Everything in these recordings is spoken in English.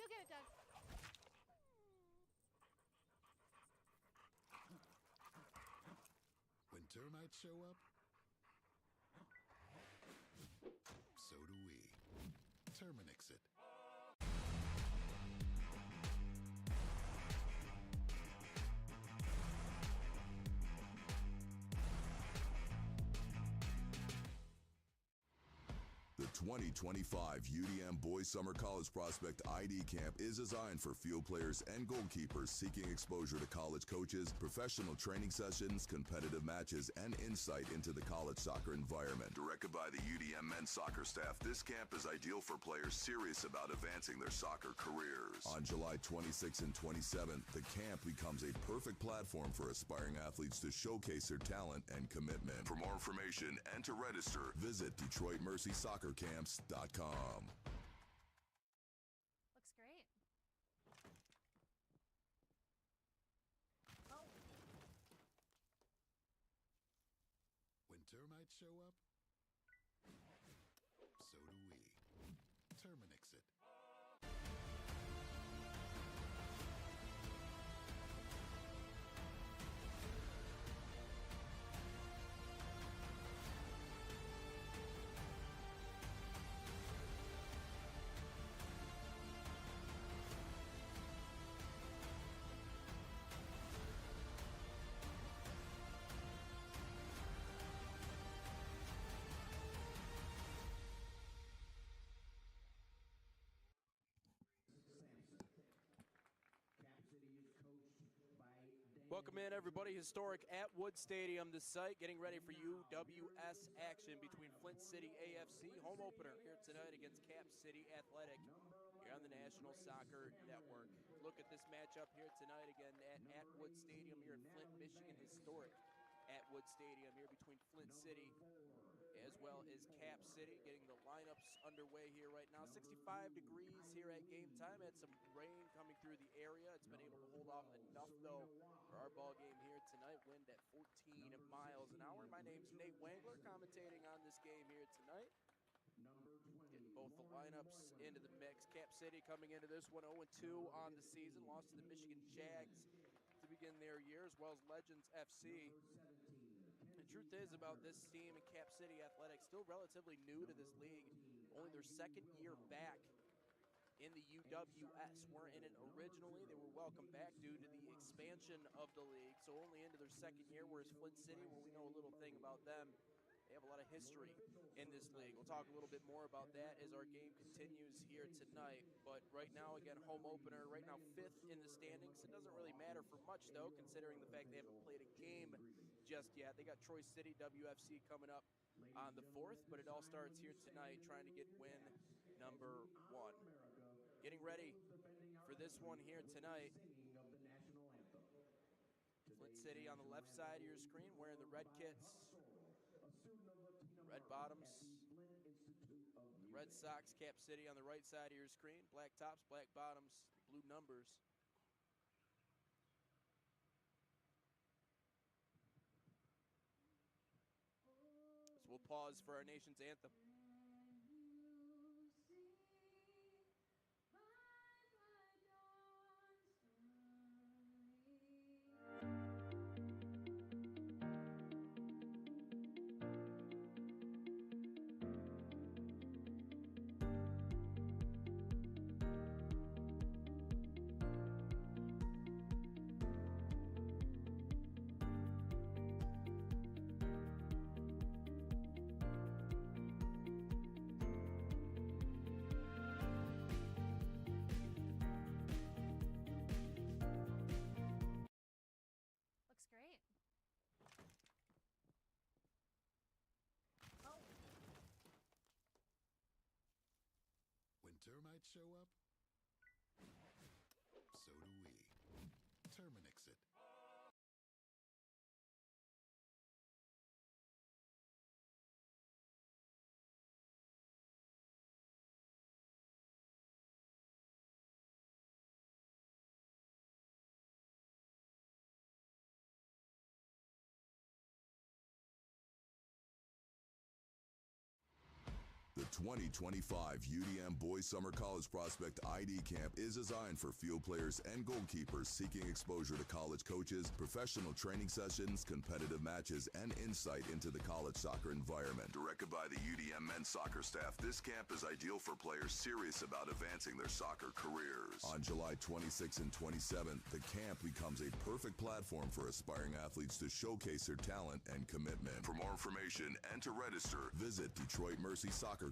He'll get it done. When termites show up, so do we. Terminix it. The 2025 UDM Boys Summer College Prospect ID Camp is designed for field players and goalkeepers seeking exposure to college coaches, professional training sessions, competitive matches, and insight into the college soccer environment. Directed by the UDM men's soccer staff, this camp is ideal for players serious about advancing their soccer careers. On July 26th and 27th, the camp becomes a perfect platform for aspiring athletes to showcase their talent and commitment. For more information and to register, visit DetroitMercySoccerCamps.com. Looks great. Oh. When termites show up, so do we. Terminix it. Welcome in, everybody. Historic Atwood Stadium, the site, getting ready for UWS action between Flint City AFC, home opener here tonight against Cap City Athletic here on the National Soccer Network. Look at this matchup here tonight again at Atwood Stadium here in Flint, Michigan. Historic Atwood Stadium here between Flint City as well as Cap City. Getting the lineups underway here right now. 65 degrees here at game time. Had some rain coming through the area. It's been able to hold off enough, though, for our ball game here tonight. Wind at 14 miles an hour. My name's Nate Wangler, commentating on this game here tonight. Getting both the lineups into the mix. Cap City coming into this one 0-2 on the season. Lost to the Michigan Jags to begin their year, as well as Legends FC. The truth is about this team and Cap City Athletics, still relatively new to this league. Only their second year back in the UWS. Weren't in it originally. They were welcomed back due to the expansion of the league, so only into their second year, whereas Flint City, well, we know a little thing about them. They have a lot of history in this league. We'll talk a little bit more about that as our game continues here tonight. But right now, again, home opener. Right now, 5th in the standings. It doesn't really matter for much, though, considering the fact they haven't played a game just yet. They got Troy City WFC coming up on the 4th, but it all starts here tonight, trying to get win number 1. Getting ready for this one here tonight. Flint City on the left side of your screen, wearing the red kits, red bottoms. The Red Sox, Cap City on the right side of your screen, black tops, black bottoms, blue numbers. So we'll pause for our nation's anthem. Looks great. Oh. When termites show up, so do we. Terminix it. The 2025 UDM Boys Summer College Prospect ID Camp is designed for field players and goalkeepers seeking exposure to college coaches, professional training sessions, competitive matches, and insight into the college soccer environment. Directed by the UDM men's soccer staff, this camp is ideal for players serious about advancing their soccer careers. On July 26th and 27th, the camp becomes a perfect platform for aspiring athletes to showcase their talent and commitment. For more information and to register, visit DetroitMercySoccerCamps.com.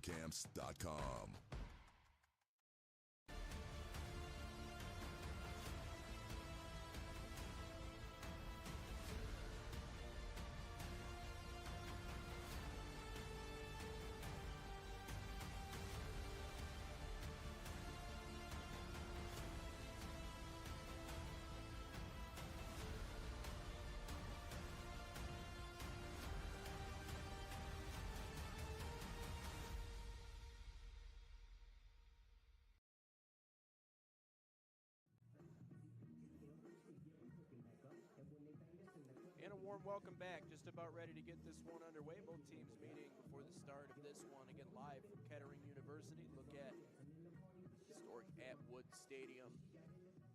And a warm welcome back. Just about ready to get this one underway. Both teams meeting before the start of this one. Again, live from Kettering University. Look at historic Atwood Stadium.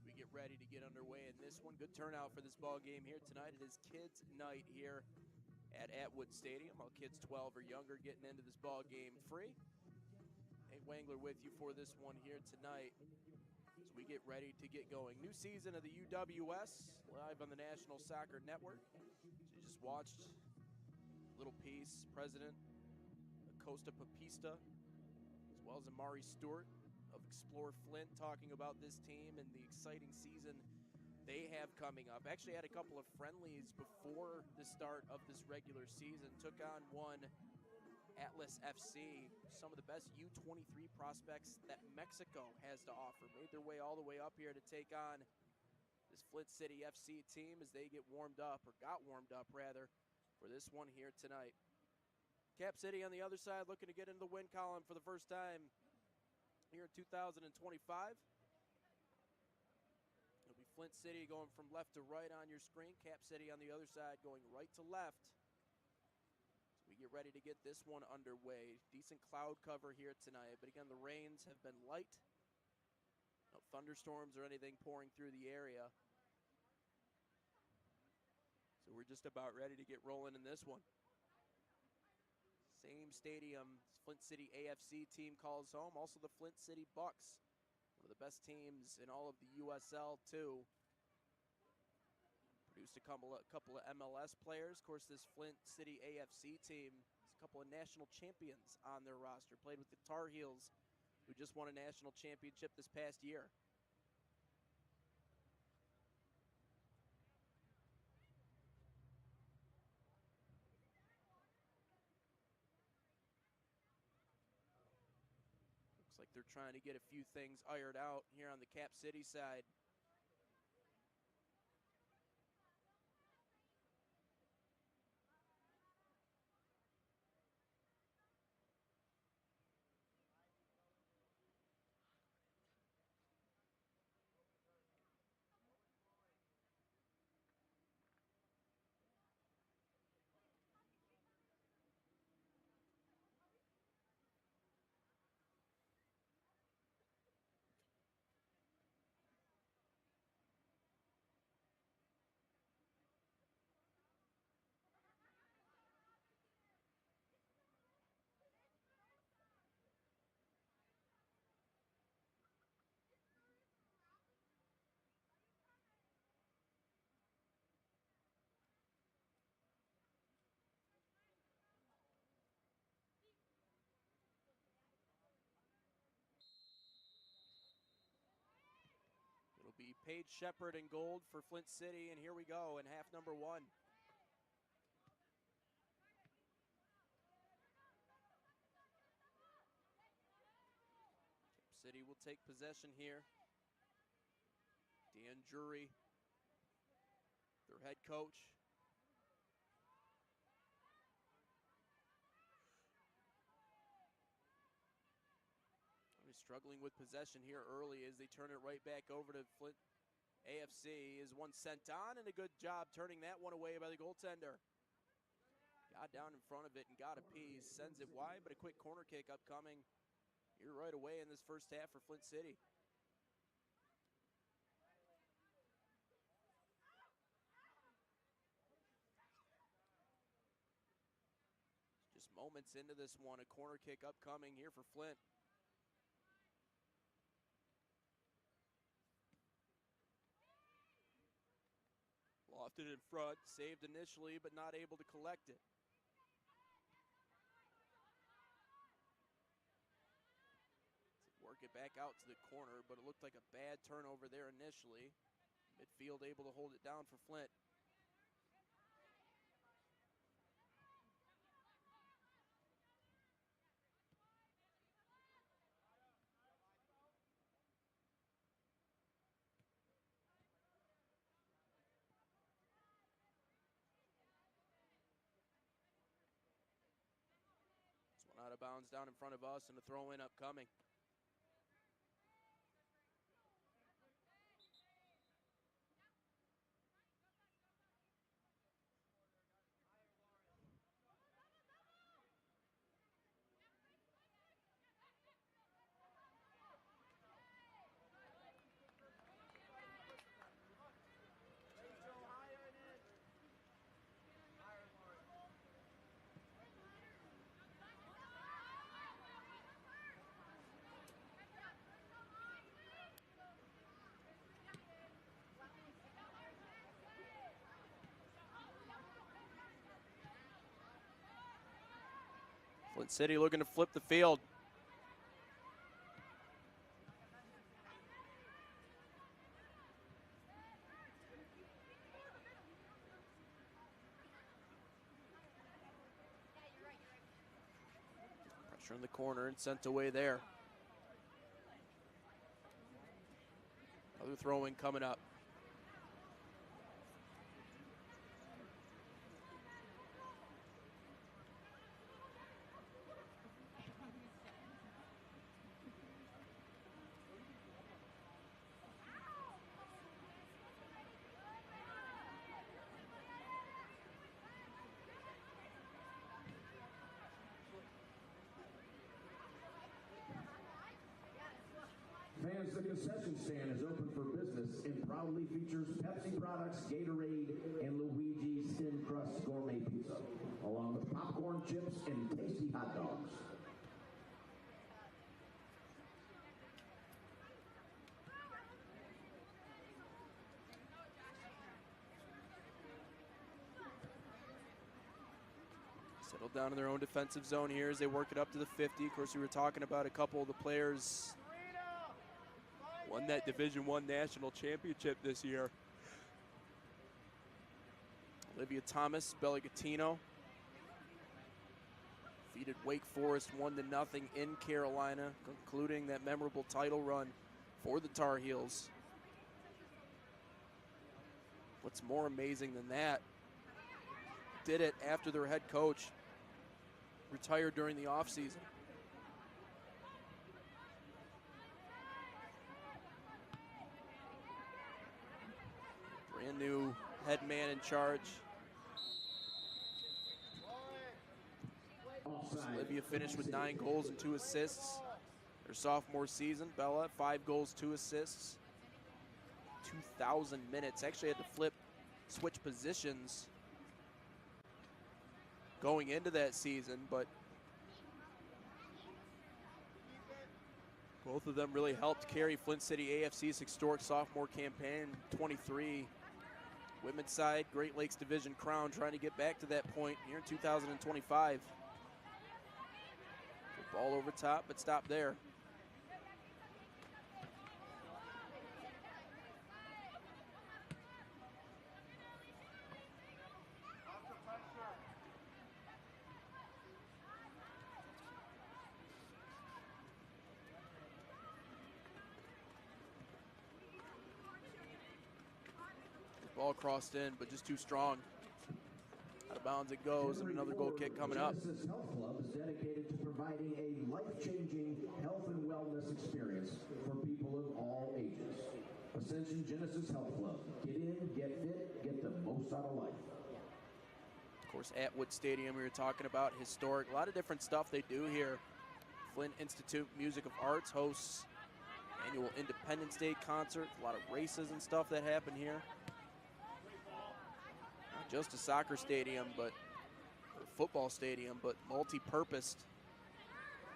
We get ready to get underway in this one. Good turnout for this ball game here tonight. It is kids' night here at Atwood Stadium. All kids 12 or younger getting into this ball game free. Nate Wangler with you for this one here tonight as we get ready to get going. New season of the UWS live on the National Soccer Network. So you just watched a little piece, President Acosta Papista, as well as Amari Stewart of Explore Flint, talking about this team and the exciting season they have coming up. Actually had a couple of friendlies before the start of this regular season. Took on one Atlas FC, some of the best U23 prospects that Mexico has to offer. Made their way all the way up here to take on this Flint City FC team as they get warmed up, or got warmed up rather, for this one here tonight. Cap City on the other side looking to get into the win column for the first time here in 2025. It'll be Flint City going from left to right on your screen. Cap City on the other side going right to left. We get ready to get this one underway. Decent cloud cover here tonight, but again, the rains have been light. No thunderstorms or anything pouring through the area. So we're just about ready to get rolling in this one. Same stadium Flint City AFC team calls home. Also the Flint City Bucks, one of the best teams in all of the USL too. Produced a couple of MLS players. Of course, this Flint City AFC team has a couple of national champions on their roster. Played with the Tar Heels, who just won a national championship this past year. Looks like they're trying to get a few things ironed out here on the Cap City side. It'll be Paige Shepard in gold for Flint City, and here we go in half number one. Cap City will take possession here. Dan Jury, their head coach. Struggling with possession here early as they turn it right back over to Flint AFC. Is one sent on, and a good job turning that one away by the goaltender. Got down in front of it and got a piece. Sends it wide, but a quick corner kick upcoming here right away in this first half for Flint City. Just moments into this one, a corner kick upcoming here for Flint. Lofted in front, saved initially, but not able to collect it. Work it back out to the corner, but it looked like a bad turnover there initially. Midfield able to hold it down for Flint. This one out of bounds down in front of us, and a throw-in upcoming. Flint City looking to flip the field. Pressure in the corner and sent away there. Another throw-in coming up. Fans, the concession stand is open for business and proudly features Pepsi products, Gatorade, and Luigi's Thin Crust Gourmet Pizza, along with popcorn, chips, and tasty hot dogs. Settle down in their own defensive zone here as they work it up to the 50. Of course, we were talking about a couple of the players won that Division I national championship this year. Olivia Thomas, Belligatino, defeated Wake Forest 1-0 in Carolina, concluding that memorable title run for the Tar Heels. What's more amazing than that, did it after their head coach retired during the offseason. Brand new head man in charge. Olivia finished with 9 goals and 2 assists. Her sophomore season, Bella, 5 goals, 2 assists. 2,000 minutes. Actually had to switch positions going into that season, but both of them really helped carry Flint City AFC's historic sophomore campaign. 23 women's side, Great Lakes Division crown, trying to get back to that point here in 2025. The ball over top, but stop there. Ball crossed in, but just too strong. Out of bounds it goes, and another goal kick coming up. Genesis Health Club is dedicated to providing a life-changing health and wellness experience for people of all ages. Ascension Genesis Health Club. Get in, get fit, get the most out of life. Of course, Atwood Stadium we were talking about, historic. A lot of different stuff they do here. Flint Institute Music of Arts hosts annual Independence Day concert. A lot of races and stuff that happen here. Not just a soccer stadium, but or football stadium, but multi-purposed.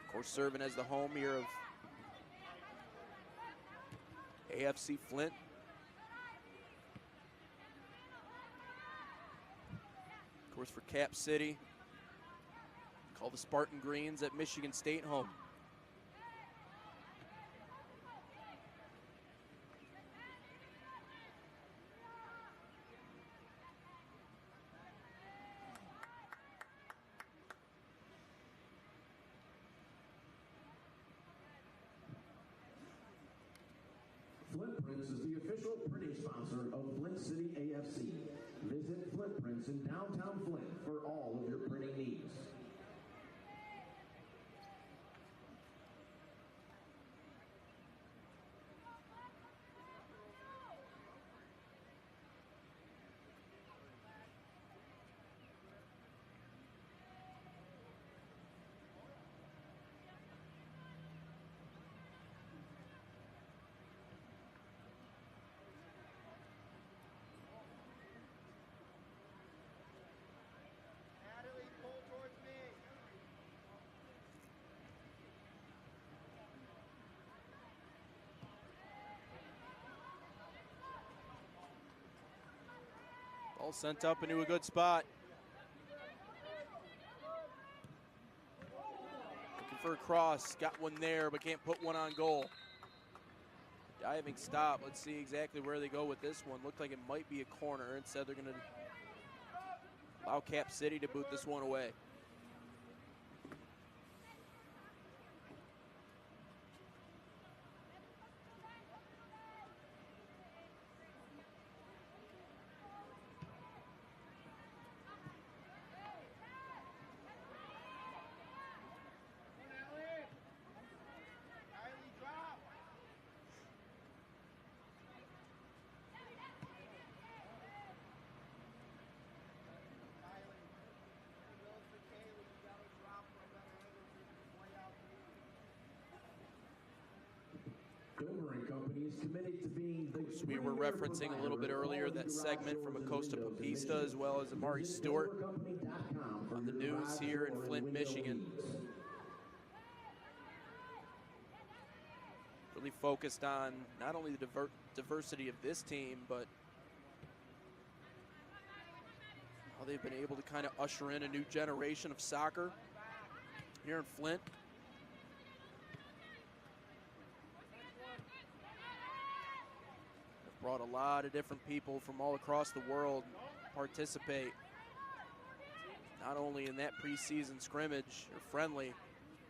Of course, serving as the home here of AFC Flint. Of course, for Cap City, call the Spartan Greens at Michigan State home. Flint Prints is the official printing sponsor of Flint City AFC. Visit Flint Prints in downtown Flint for all of your printing needs. Ball sent up into a good spot. Looking for a cross, got one there, but can't put one on goal. Diving stop, let's see exactly where they go with this one. Looked like it might be a corner. Instead, they're gonna allow Cap City to boot this one away. We were referencing a little bit earlier that segment from Acosta Papista as well as Amari Stewart on the news here in Flint, Michigan. Really focused on not only the diversity of this team, but how they've been able to kind of usher in a new generation of soccer here in Flint. Brought a lot of different people from all across the world participate, not only in that preseason scrimmage or friendly,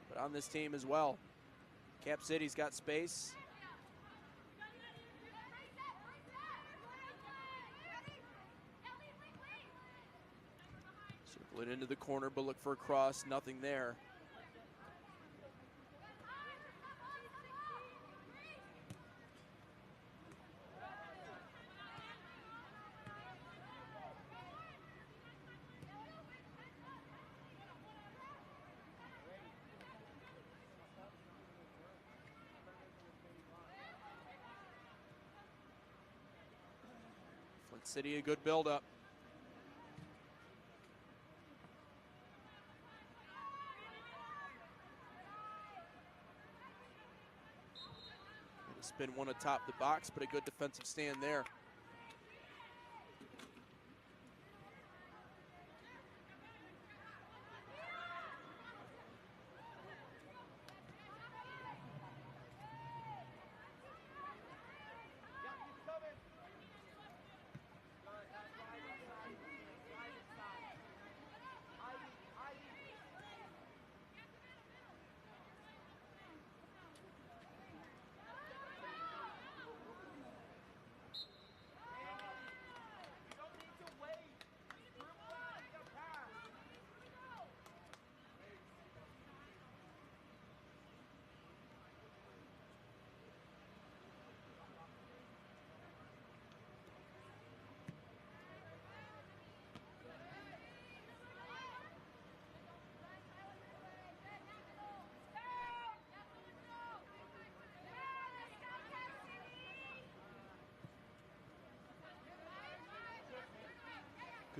but on this team as well. Cap City's got space. Circle it into the corner, but look for a cross, nothing there. City, a good build-up. Spin one atop the box, but a good defensive stand there.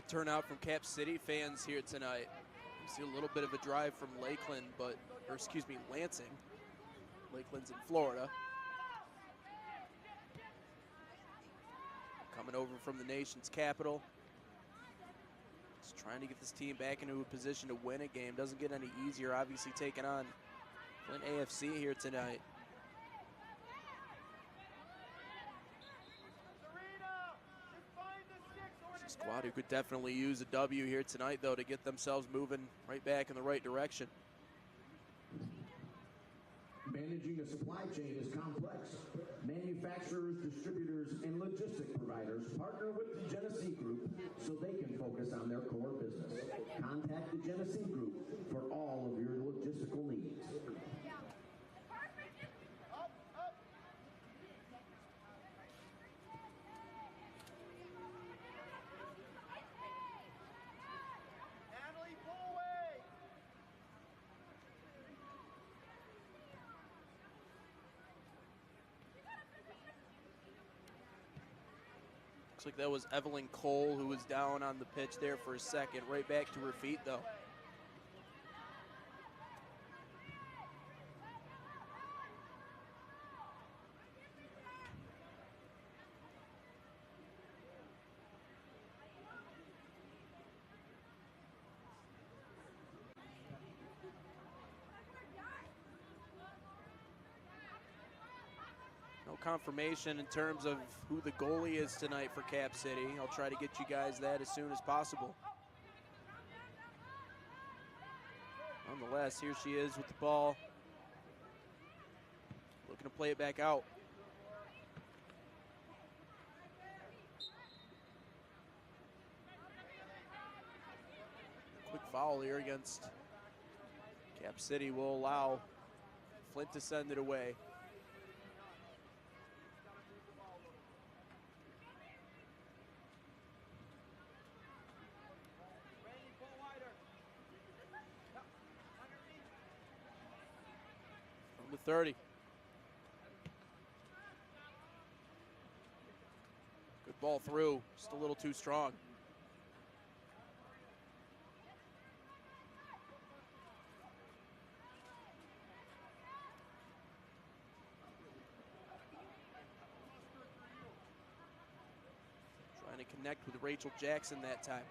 turnout from Cap City fans here tonight. You see a little bit of a drive from Lakeland, Lansing. Lakeland's in Florida. Coming over from the nation's capital. Just trying to get this team back into a position to win a game. Doesn't get any easier, obviously, taking on Flint AFC here tonight. It's a squad who could definitely use a W here tonight, though, to get themselves moving right back in the right direction. Managing a supply chain is complex. Manufacturers, distributors, and logistic providers partner with the Genesee Group so they can focus on their core business. Contact the Genesee Group for all of your logistical needs. Looks like that was Evelyn Cole who was down on the pitch there for a second. Right back to her feet, though. No confirmation in terms of who the goalie is tonight for Cap City. I'll try to get you guys that as soon as possible. Nonetheless, here she is with the ball. Looking to play it back out. Quick foul here against Cap City will allow Flint to send it away. Number 30. Good ball through, just a little too strong. Trying to connect with Rachel Jackson that time.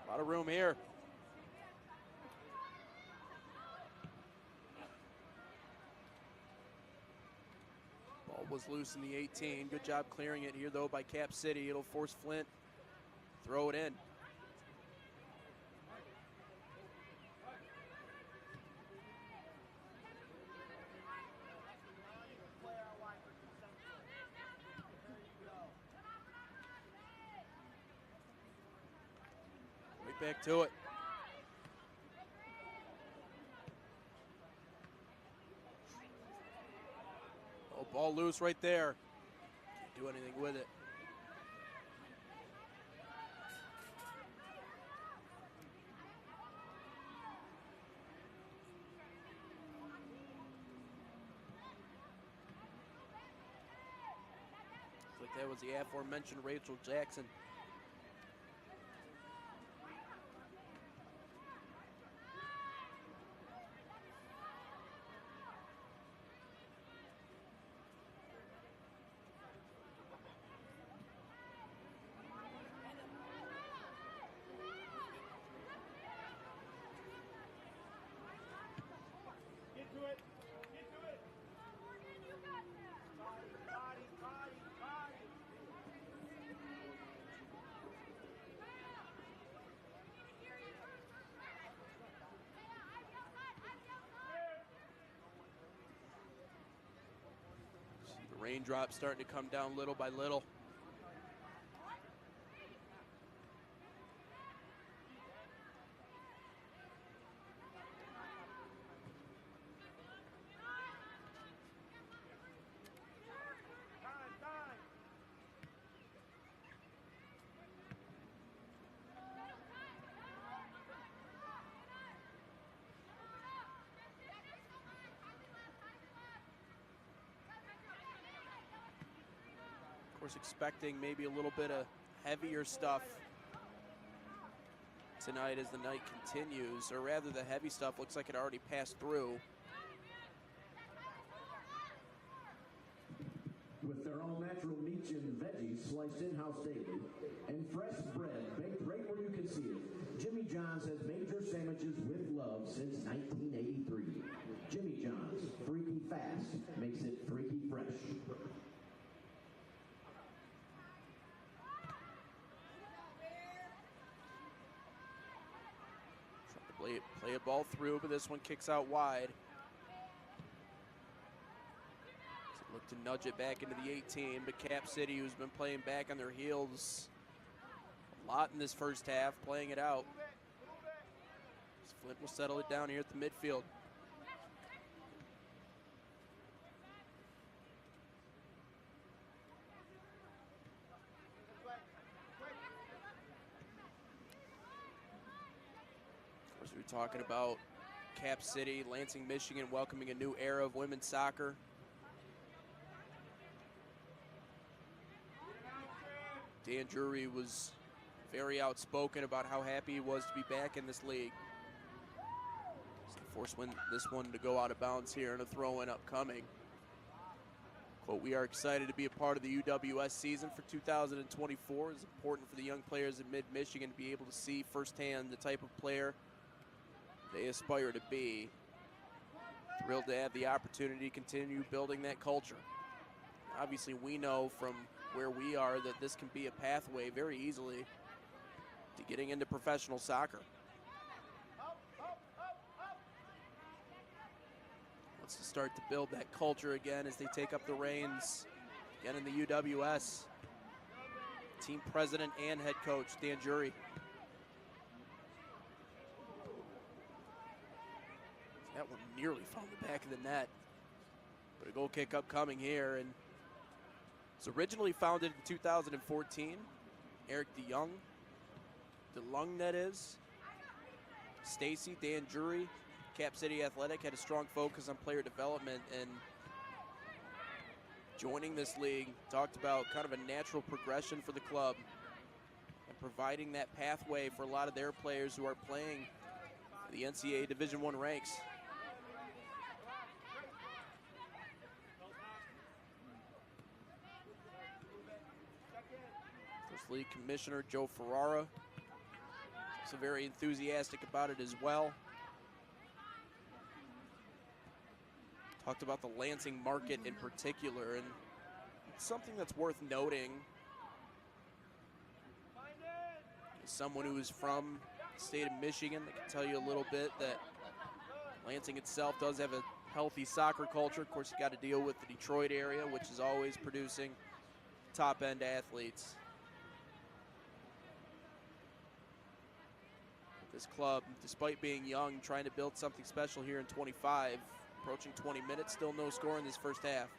A lot of room here. Ball was loose in the 18. Good job clearing it here, though, by Cap City. It'll force Flint to throw it in. Back to it. Oh, ball loose right there. Can't do anything with it. Looks like that was the aforementioned Rachel Jackson. Raindrops starting to come down little by little. course, expecting maybe a little bit of heavier stuff tonight as the night continues, or rather the heavy stuff looks like it already passed through. With their all-natural meats and veggies sliced in-house daily, and fresh bread baked right where you can see it, Jimmy John's has made your sandwiches with love since 1983. Jimmy John's, freaky fast, makes it freaky fresh. Play a ball through, but this one kicks out wide. Look to nudge it back into the 18, but Cap City, who's been playing back on their heels a lot in this first half, playing it out. Flint will settle it down here at the midfield. Of course, we were talking about Cap City, Lansing, Michigan, welcoming a new era of women's soccer. Dan Drury was very outspoken about how happy he was to be back in this league. Force this one to go out of bounds here, and a throw-in upcoming. Quote, "We are excited to be a part of the UWS season for 2024. It's important for the young players in mid-Michigan to be able to see firsthand the type of player they aspire to be. Thrilled to have the opportunity to continue building that culture. Obviously, we know from where we are that this can be a pathway very easily to getting into professional soccer." Wants to start to build that culture again as they take up the reins again in the UWS. Team president and head coach Dan Drury. That one nearly found the back of the net, but a goal kick upcoming here, and it's originally founded in 2014. Eric DeLung that is. Stacy, Dan Drury, Cap City Athletic had a strong focus on player development, and joining this league talked about kind of a natural progression for the club and providing that pathway for a lot of their players who are playing the NCAA Division I ranks. First League Commissioner Joe Ferrara is very enthusiastic about it as well. Talked about the Lansing market in particular, and it's something that's worth noting. As someone who is from the state of Michigan, I can tell you a little bit that Lansing itself does have a healthy soccer culture. Of course, you got to deal with the Detroit area, which is always producing top-end athletes. This club, despite being young, trying to build something special here in 25. Approaching 20 minutes, still no score in this first half.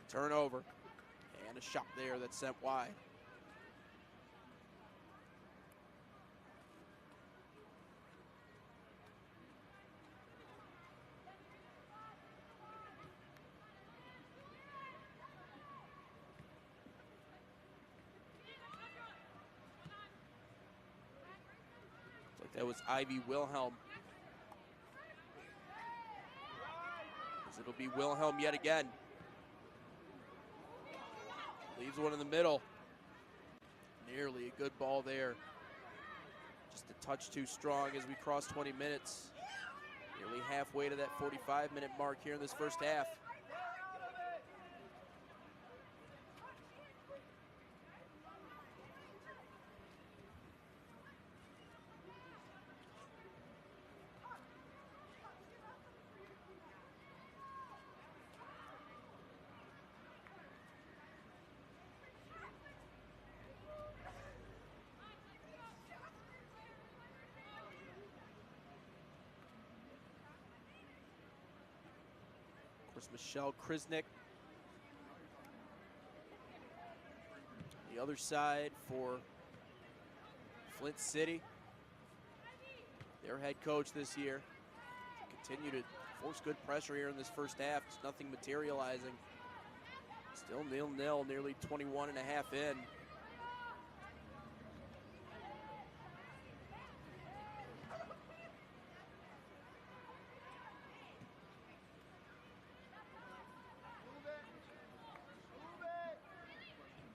Turnover, and a shot there that's sent wide. That was Ivy Wilhelm. As it'll be Wilhelm yet again. Leaves one in the middle. Nearly a good ball there. Just a touch too strong as we cross 20 minutes. Nearly halfway to that 45-minute mark here in this first half. Michelle Krisnick. The other side for Flint City. their head coach this year. Continue to force good pressure here in this first half. Just nothing materializing. Still 0-0, nearly 21 and a half in.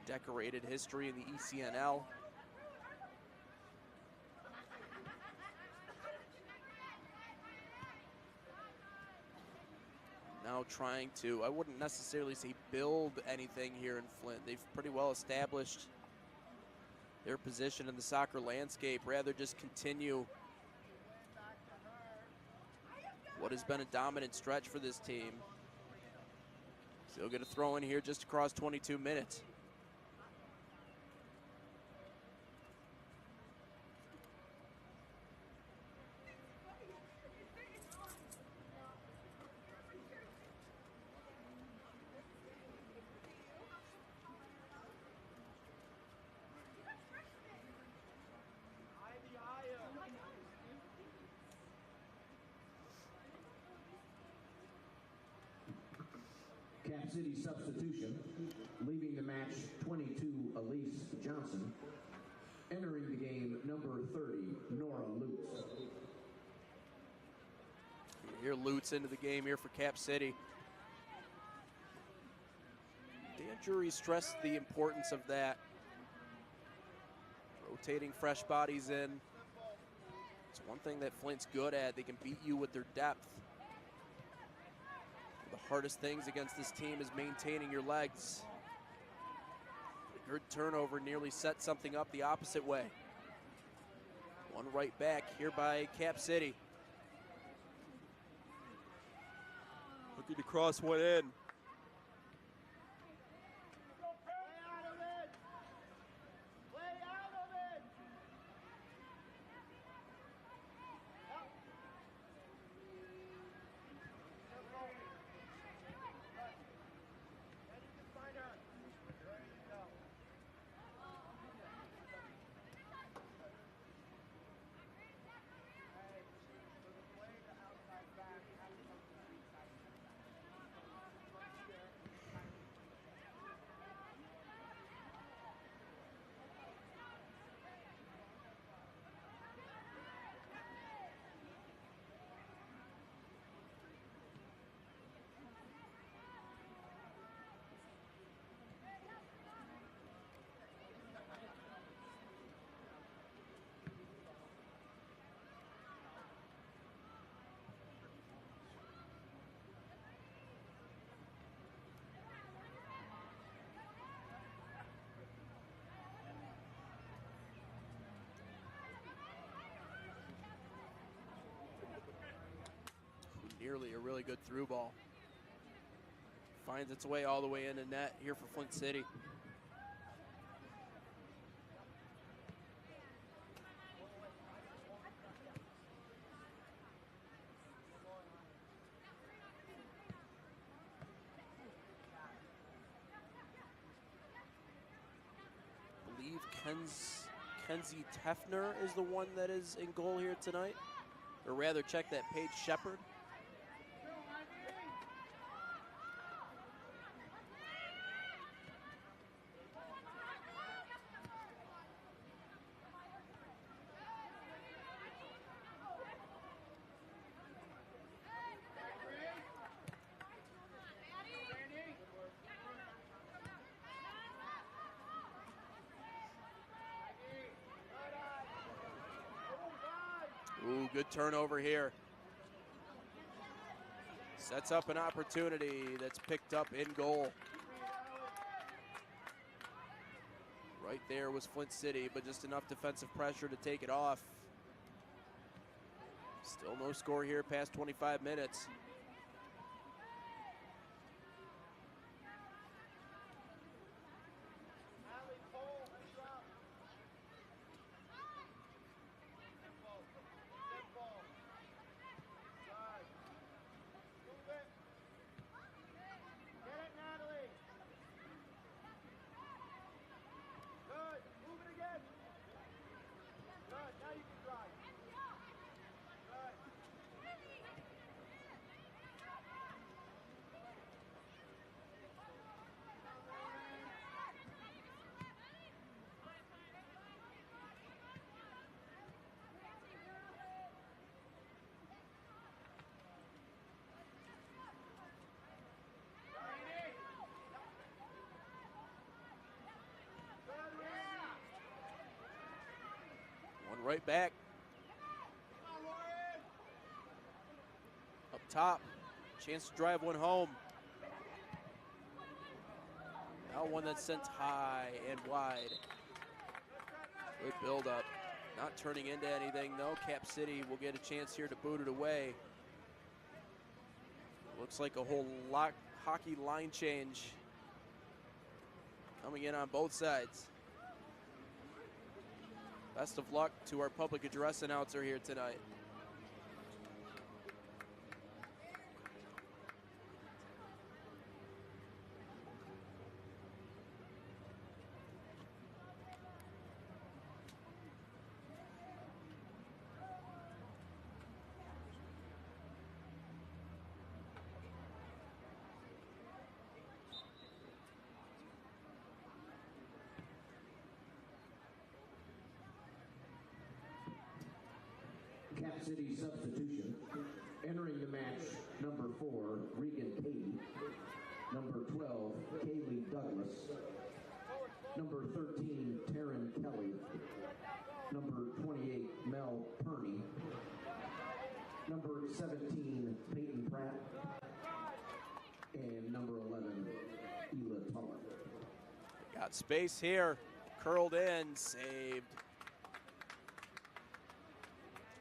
Decorated history in the ECNL. Now trying to, I wouldn't necessarily say build anything here in Flint. They've pretty well established their position in the soccer landscape. Rather just continue what has been a dominant stretch for this team. Still get a throw in here just across 22 minutes. Cap City substitution, leaving the match 22, Elise Johnson. Entering the game, number 30, Nora Lutz. Here Lutz into the game here for Cap City. Dan Drury stressed the importance of that. Rotating fresh bodies in. It's one thing that Flint's good at. They can beat you with their depth. The hardest things against this team is maintaining your legs. A good turnover nearly set something up the opposite way. One right back here by Cap City. Looking to cross one in. Nearly a really good through ball. Finds its way all the way into net here for Flint City. I believe Kenzie Tefner is the one that is in goal here tonight. Or rather, check that, Paige Shepard. Ooh, good turnover here. Sets up an opportunity that's picked up in goal. Right there was Flint City, but just enough defensive pressure to take it off. Still no score here past 25 minutes. right back. Up top, chance to drive one home. Now one that's sent high and wide. Good build-up. Not turning into anything, though. Cap City will get a chance here to boot it away. Looks like a whole hockey line change coming in on both sides. Best of luck to our public address announcer here tonight. Cap City substitution. Entering the match, number 4, Regan Cady. Number 12, Kaylee Douglas. Number 13, Taryn Kelly. Number 28, Mel Perney. Number 17, Peyton Pratt. And number 11, Ela Tuller. Got space here. Curled in, saved.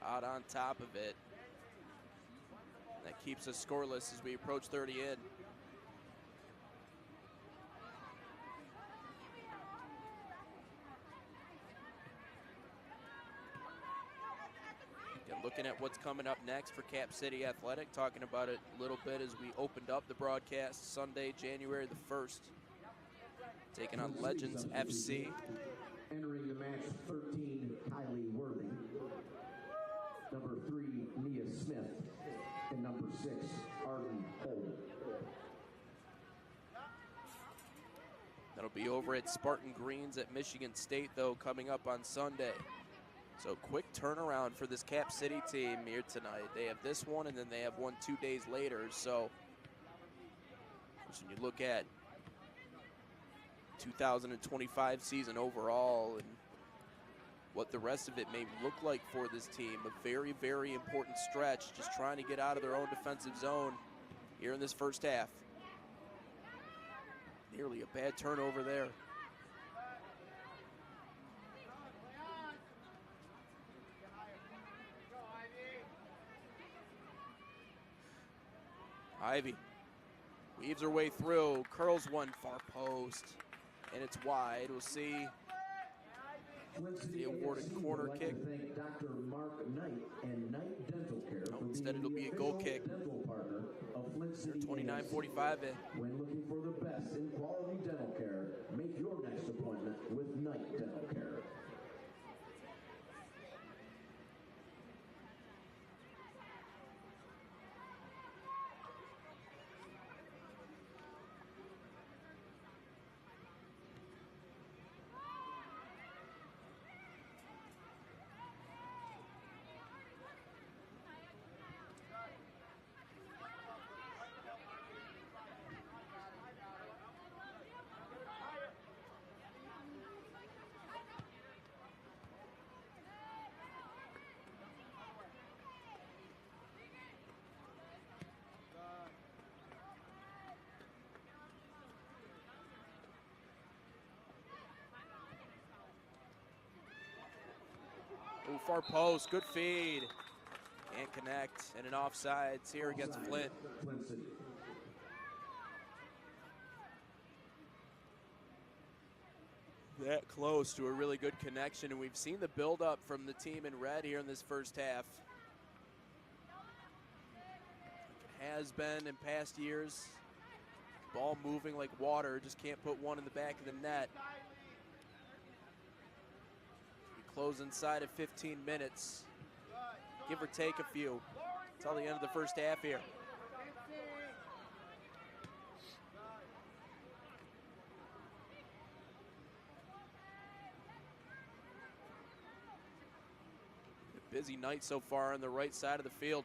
Out on top of it. That keeps us scoreless as we approach 30 in. And looking at what's coming up next for Cap City Athletic, talking about it a little bit as we opened up the broadcast Sunday, January the 1st. Taking on Legends FC. Entering the match, 13, Kylie Worthing. Number 3, Mia Smith. And number 6, Arden Holden. That'll be over at Spartan Greens at Michigan State, though, coming up on Sunday. So quick turnaround for this Cap City team here tonight. They have this one, and then they have one 2 days later. So when you look at 2025 season overall and what the rest of it may look like for this team, a very, very important stretch, just trying to get out of their own defensive zone here in this first half. Nearly a bad turnover there. Ivy weaves her way through, curls one far post, and it's wide. We'll see the awarded corner kick. Thank Dr. Mark Knight and Knight Dental Care for Instead being it'll be a the goal official kick. dental partner of Flint City 29:45 in. When looking for the best in quality dental care, make your next appointment with Knight Dental Care. Ooh, far post, good feed. Can't connect, and an offsides here against Flint. Flint City. That close to a really good connection, and we've seen the build-up from the team in red here in this first half. It has been in past years. Ball moving like water, just can't put one in the back of the net. We close inside of 15 minutes, give or take a few, until the end of the first half here. Busy night so far on the right side of the field.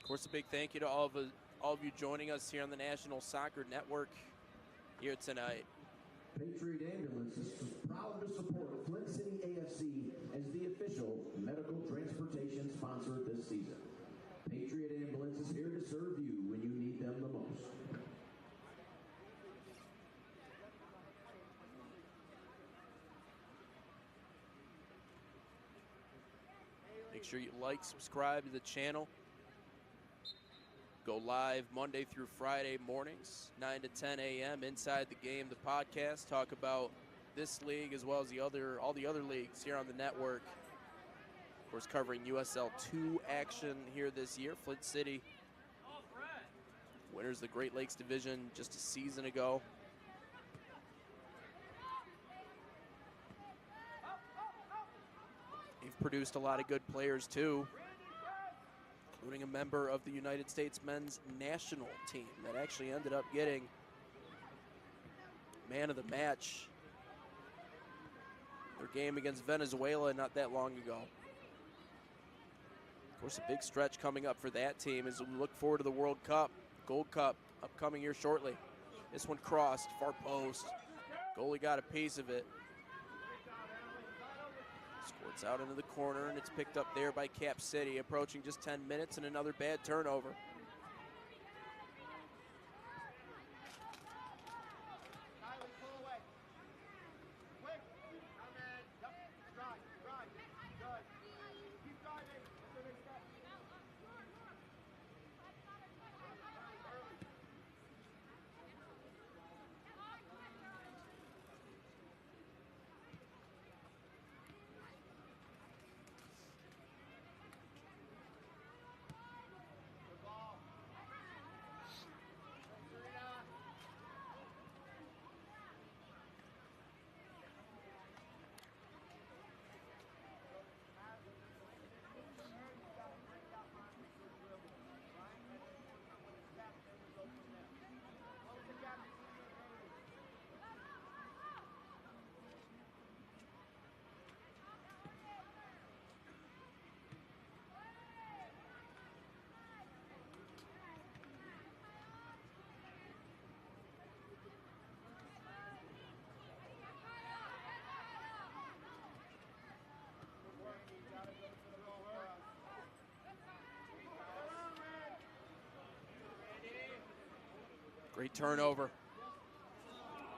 Of course, a big thank you to all of you joining us here on the National Soccer Network here tonight. Patriot Ambulance is proud to support Flint City AFC as the official medical transportation sponsor this season. Patriot Ambulance is here to serve you when you need them the most. Make sure you like, subscribe to the channel. Go live Monday through Friday mornings, 9 to 10 a.m. Inside the Game, the podcast. Talk about this league as well as all the other leagues here on the network. Of course, covering USL 2 action here this year. Flint City, winners of the Great Lakes Division just a season ago. They've produced a lot of good players too, including a member of the United States men's national team that actually ended up getting man of the match their game against Venezuela not that long ago. Of course, a big stretch coming up for that team as we look forward to the World Cup, Gold Cup, upcoming here shortly. This one crossed, far post. Goalie got a piece of it. Squirts out into the corner, and it's picked up there by Cap City, approaching just 10 minutes and another bad turnover. Great turnover.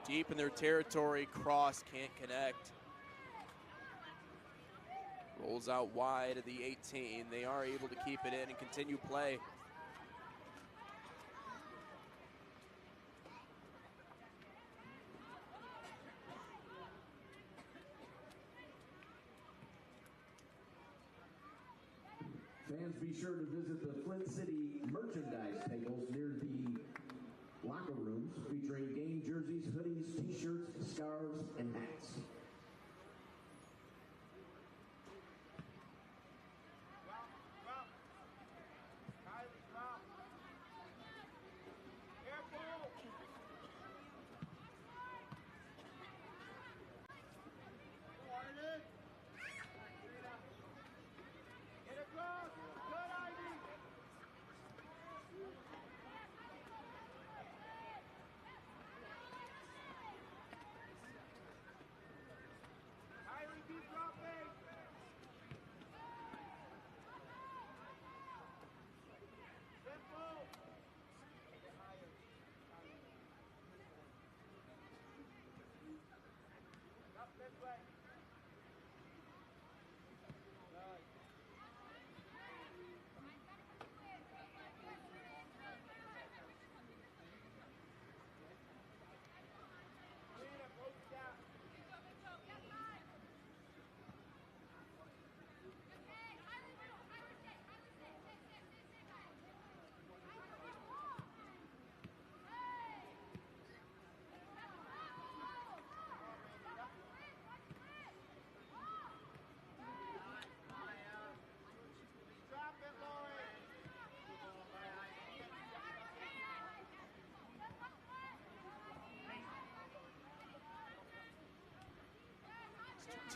Deep in their territory, cross can't connect. Rolls out wide of the 18. They are able to keep it in and continue play. Fans, be sure to visit the Flint City merchandise tables near the locker rooms, featuring game jerseys, hoodies, t-shirts, scarves, and hats.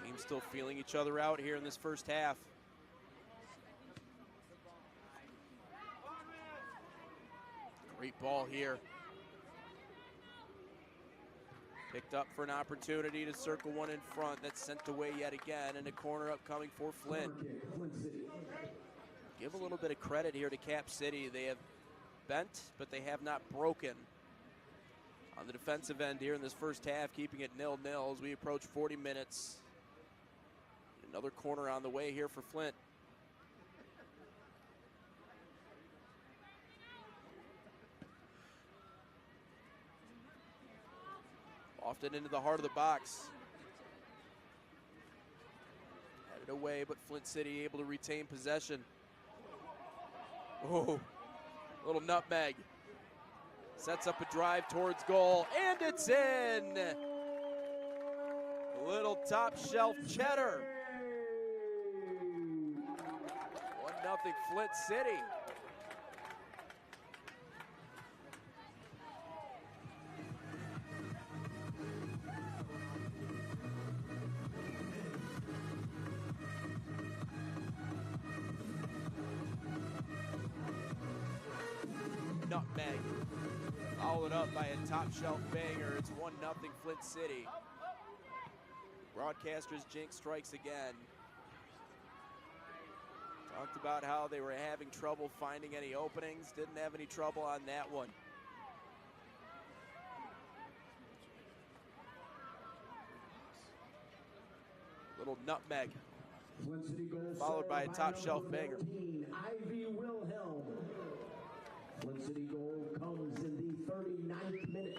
Teams still feeling each other out here in this first half. ball here. Picked up for an opportunity to circle one in front. That's sent away yet again, and a corner upcoming for Flint. Give a little bit of credit here to Cap City. They have bent, but they have not broken on the defensive end here in this first half, keeping it 0-0 as we approach 40 minutes. Another corner on the way here for Flint. Often into the heart of the box. Headed away, but Flint City able to retain possession. Oh, little nutmeg. Sets up a drive towards goal, and it's in! A little top shelf cheddar. 1-0 Flint City. Nutmeg. Followed up by a top shelf banger. It's 1-0 Flint City. Broadcasters jinx strikes again. Talked about how they were having trouble finding any openings. Didn't have any trouble on that one. Little nutmeg. Followed by a top shelf banger. Ivy Wilhelm. Flint City goal comes in the 39th minute.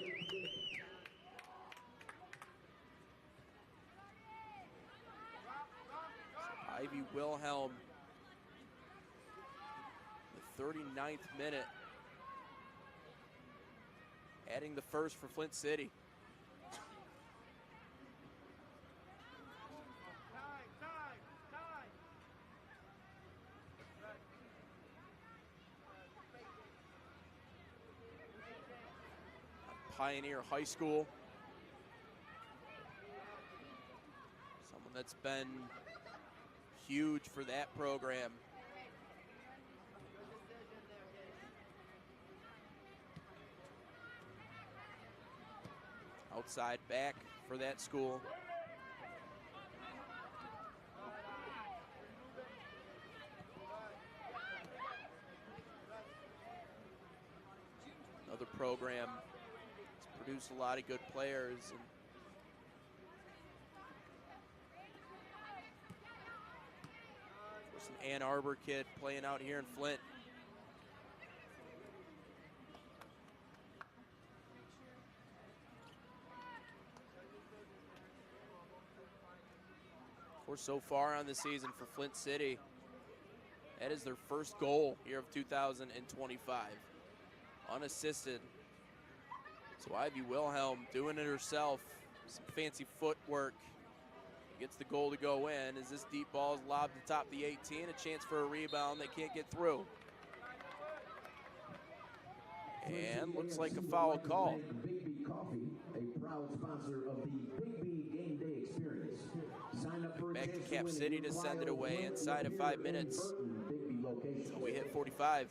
Ivy Wilhelm, the 39th minute, adding the first for Flint City. Pioneer High School. Someone that's been huge for that program. Outside back for that school. Another program that's produced a lot of good players. And there's an Ann Arbor kid playing out here in Flint. Of course, so far on the season for Flint City, that is their first goal here of 2025. Unassisted. So Ivy Wilhelm doing it herself. Some fancy footwork. Gets the goal to go in as this deep ball is lobbed atop the 18. A chance for a rebound. They can't get through. And looks like a foul call. Big B Coffee, a proud sponsor of the Big B Game Day Experience. Sign up for Back to Cap City to send it away inside of 5 minutes. So we hit 45.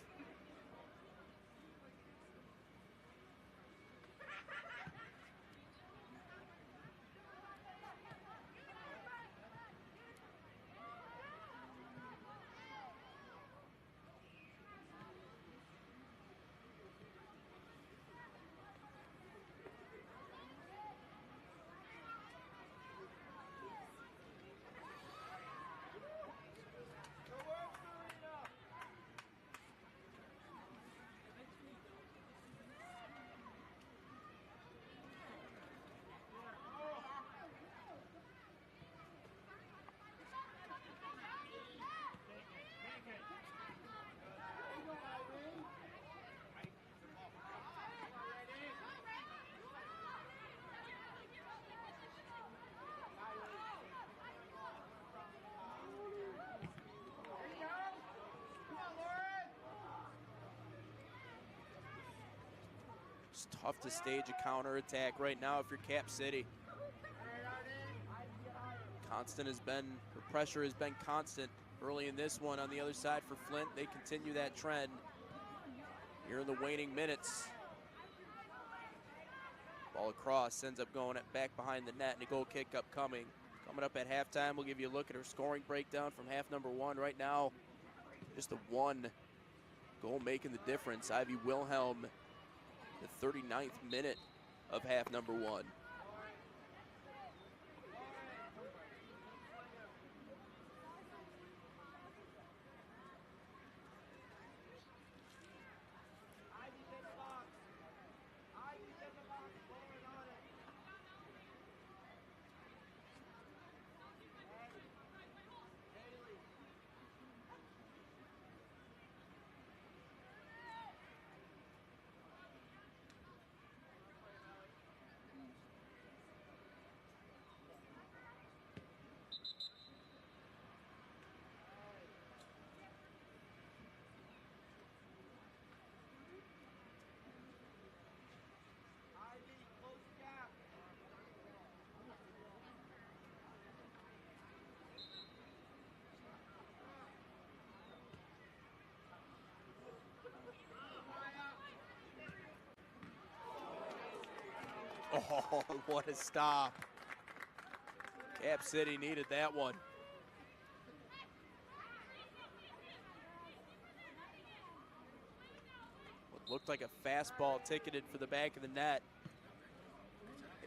It's tough to stage a counterattack right now if you're Cap City. Pressure has been constant early in this one. On the other side for Flint, they continue that trend here in the waning minutes. Ball across, ends up going back behind the net, and a goal kick upcoming. Coming up at halftime, we'll give you a look at her scoring breakdown from half number one. Right now, just the one goal making the difference. Ivy Wilhelm, the 39th minute of half number one. Oh, what a stop. Cap City needed that one. What looked like a fastball ticketed for the back of the net.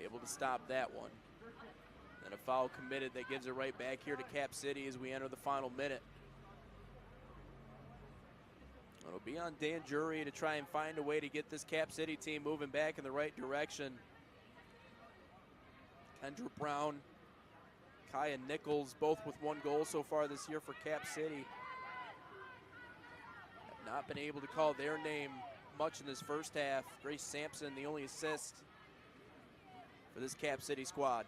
Able to stop that one. And a foul committed that gives it right back here to Cap City as we enter the final minute. It'll be on Dan Jury to try and find a way to get this Cap City team moving back in the right direction. Kendra Brown, Kaya Nichols, both with one goal so far this year for Cap City. Have not been able to call their name much in this first half. Grace Sampson, the only assist for this Cap City squad.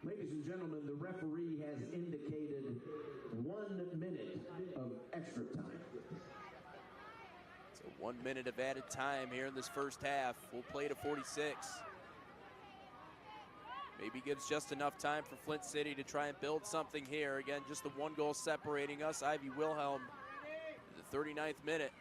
Ladies and gentlemen, the referee has indicated 1 minute of extra time. So 1 minute of added time here in this first half. We'll play to 46. Maybe gives just enough time for Flint City to try and build something here. Again, just the one goal separating us. Ivy Wilhelm, the 39th minute.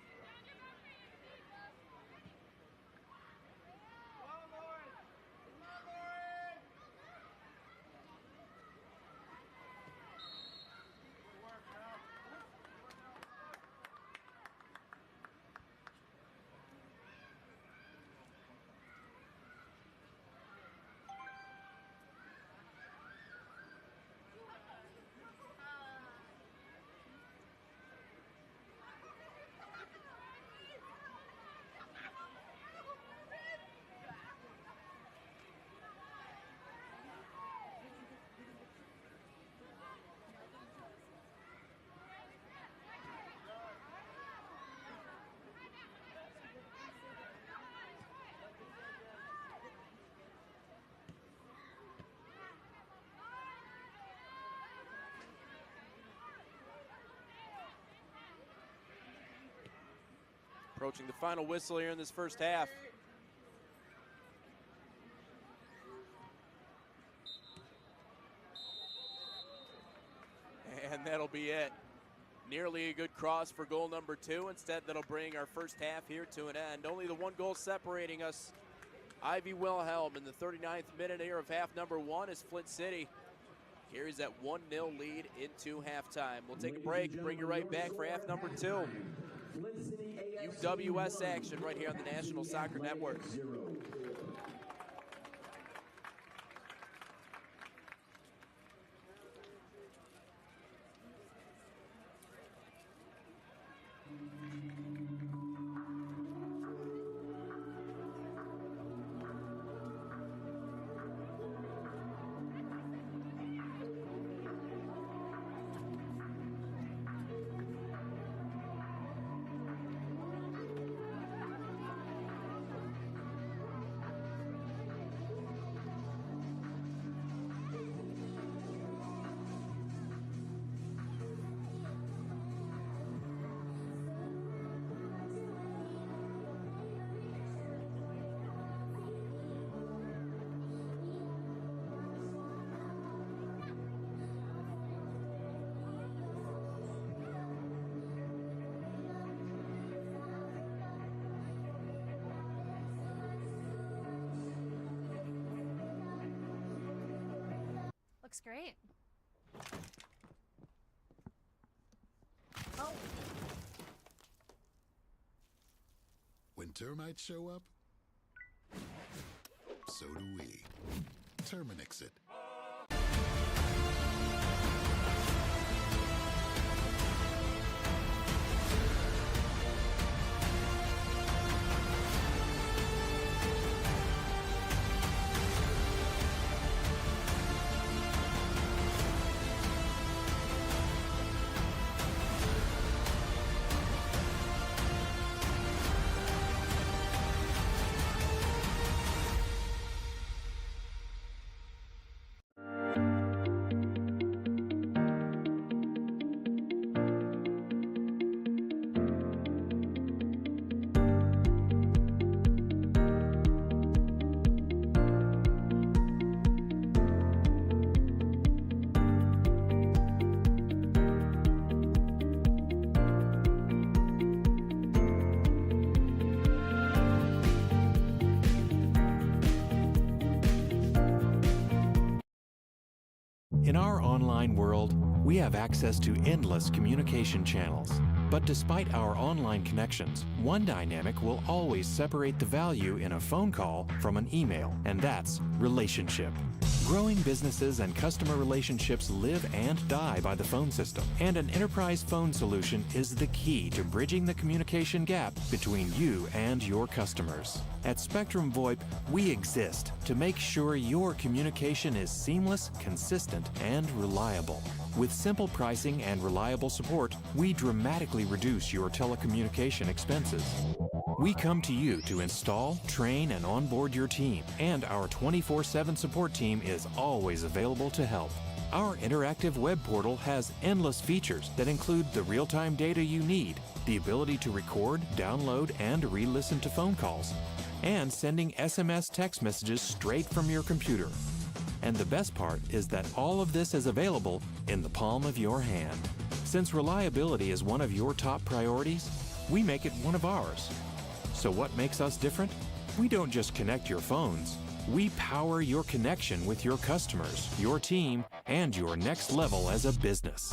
Approaching the final whistle here in this first half. And that'll be it. Nearly a good cross for goal number 2. Instead, that'll bring our first half here to an end. Only the one goal separating us. Ivy Wilhelm in the 39th minute here of half number 1 as Flint City carries that 1-0 lead into halftime. We'll take a break, bring you right back for half number 2. UWS action right here on the National Soccer Network. great. Oh. When termites show up, so do we. Terminix it. In our online world, we have access to endless communication channels. But despite our online connections, one dynamic will always separate the value in a phone call from an email, and that's relationship. Growing businesses and customer relationships live and die by the phone system, and an enterprise phone solution is the key to bridging the communication gap between you and your customers. At Spectrum VoIP, we exist to make sure your communication is seamless, consistent, and reliable. With simple pricing and reliable support, we dramatically reduce your telecommunication expenses. We come to you to install, train, and onboard your team, and our 24/7 support team is always available to help. Our interactive web portal has endless features that include the real-time data you need, the ability to record, download, and re-listen to phone calls, and sending SMS text messages straight from your computer. And the best part is that all of this is available in the palm of your hand. Since reliability is one of your top priorities, we make it one of ours. So what makes us different? We don't just connect your phones. We power your connection with your customers, your team, and your next level as a business.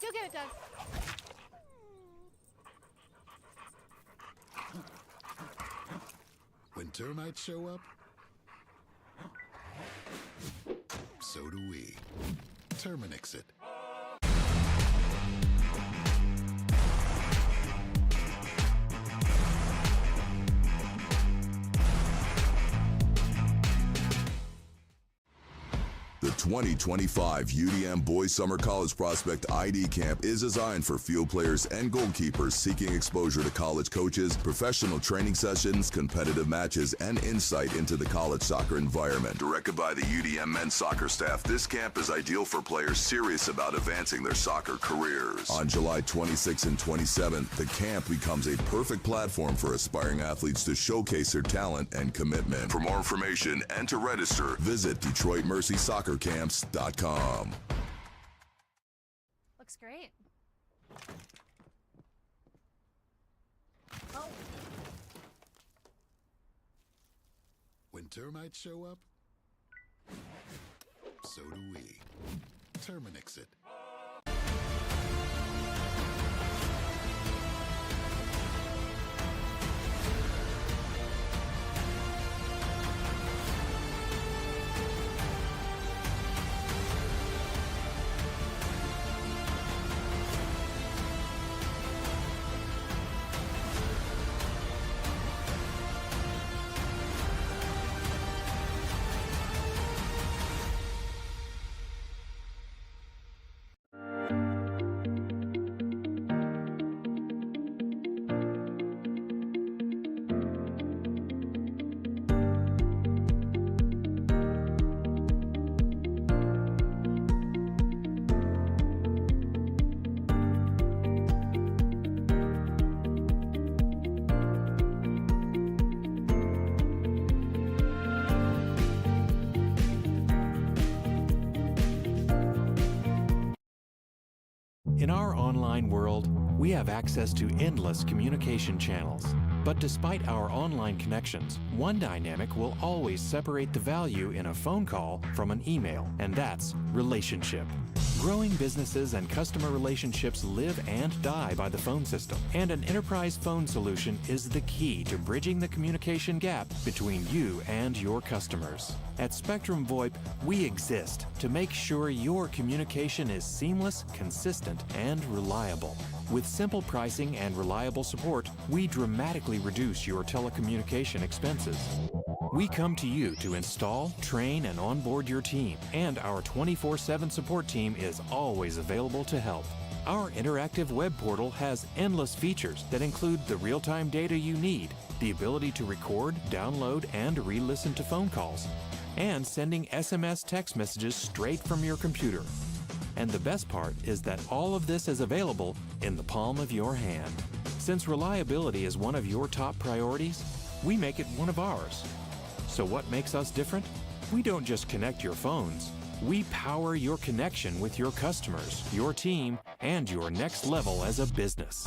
You'll get it, Doug. When termites show up, so do we. Terminix it. The 2025 UDM Boys Summer College Prospect ID Camp is designed for field players and goalkeepers seeking exposure to college coaches, professional training sessions, competitive matches, and insight into the college soccer environment. Directed by the UDM men's soccer staff, this camp is ideal for players serious about advancing their soccer careers. On July 26th and 27th, the camp becomes a perfect platform for aspiring athletes to showcase their talent and commitment. For more information and to register, visit DetroitMercySoccerCamps.com. Looks great. Oh, When termites show up, so do we. Terminix it. In our online world, we have access to endless communication channels. But despite our online connections, one dynamic will always separate the value in a phone call from an email, and that's relationship. Growing businesses and customer relationships live and die by the phone system, and an enterprise phone solution is the key to bridging the communication gap between you and your customers. At Spectrum VoIP, we exist to make sure your communication is seamless, consistent, and reliable. With simple pricing and reliable support, we dramatically reduce your telecommunication expenses. We come to you to install, train, and onboard your team, and our 24/7 support team is always available to help. Our interactive web portal has endless features that include the real-time data you need, the ability to record, download, and re-listen to phone calls, and sending SMS text messages straight from your computer. And the best part is that all of this is available in the palm of your hand. Since reliability is one of your top priorities, we make it one of ours. So what makes us different? We don't just connect your phones. We power your connection with your customers, your team, and your next level as a business.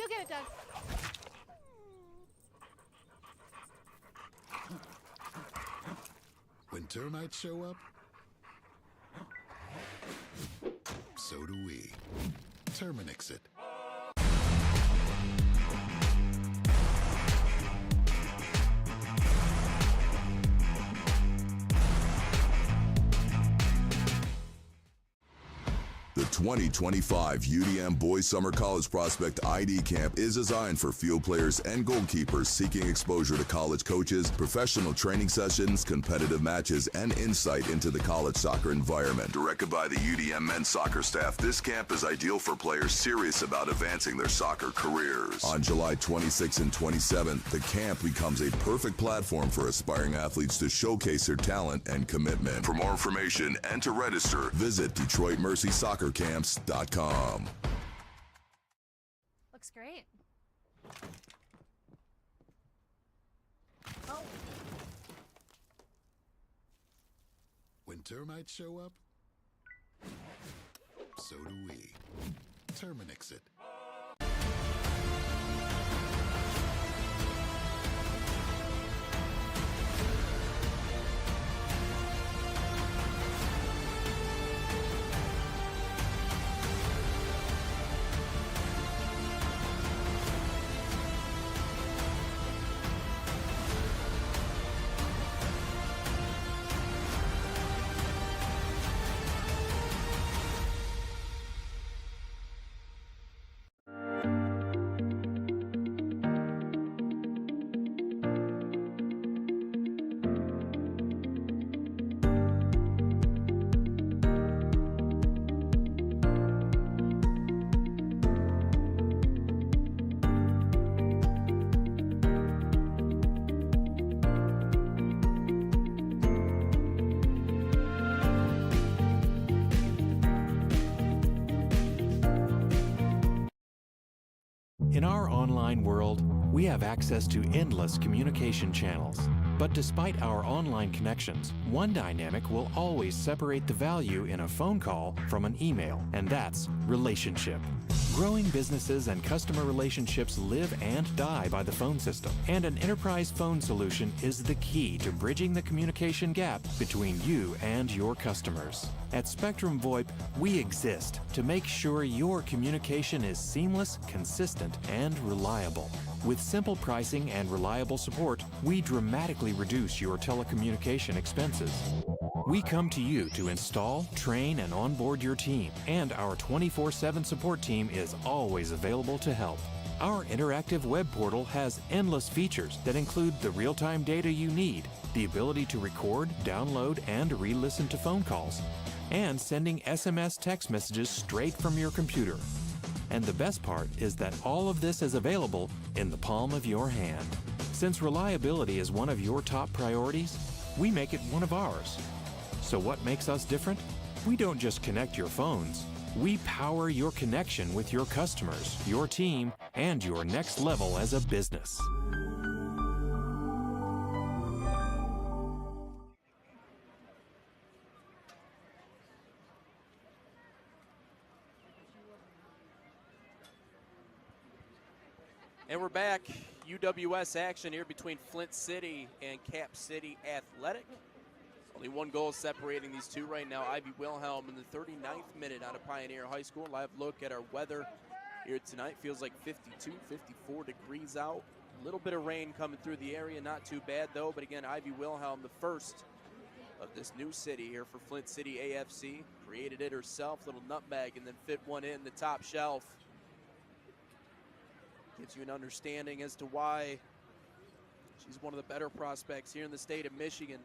Go get it, Doug. When termites show up, so do we. Terminix it. The 2025 UDM Boys Summer College Prospect ID Camp is designed for field players and goalkeepers seeking exposure to college coaches, professional training sessions, competitive matches, and insight into the college soccer environment. Directed by the UDM men's soccer staff, this camp is ideal for players serious about advancing their soccer careers. On July 26th and 27th, the camp becomes a perfect platform for aspiring athletes to showcase their talent and commitment. For more information and to register, visit DetroitMercySoccerCamps.com. Looks great. Oh. When termites show up, so do we. Terminix it. In our online world, we have access to endless communication channels. But despite our online connections, one dynamic will always separate the value in a phone call from an email, and that's relationship. Growing businesses and customer relationships live and die by the phone system, and an enterprise phone solution is the key to bridging the communication gap between you and your customers. At Spectrum VoIP, we exist to make sure your communication is seamless, consistent, and reliable. With simple pricing and reliable support, we dramatically reduce your telecommunication expenses. We come to you to install, train, and onboard your team, and our 24/7 support team is always available to help. Our interactive web portal has endless features that include the real-time data you need, the ability to record, download, and re-listen to phone calls, and sending SMS text messages straight from your computer. And the best part is that all of this is available in the palm of your hand. Since reliability is one of your top priorities, we make it one of ours. So what makes us different? We don't just connect your phones. We power your connection with your customers, your team, and your next level as a business. And we're back. UWS action here between Flint City and Cap City Athletic. Only one goal separating these two right now. Ivy Wilhelm in the 39th minute out of Pioneer High School. Live look at our weather here tonight. Feels like 52, 54 degrees out. A little bit of rain coming through the area. Not too bad though. But again, Ivy Wilhelm, the first of this new city here for Flint City AFC. Created it herself. Little nutmeg and then fit one in the top shelf. Gives you an understanding as to why she's one of the better prospects here in the state of Michigan.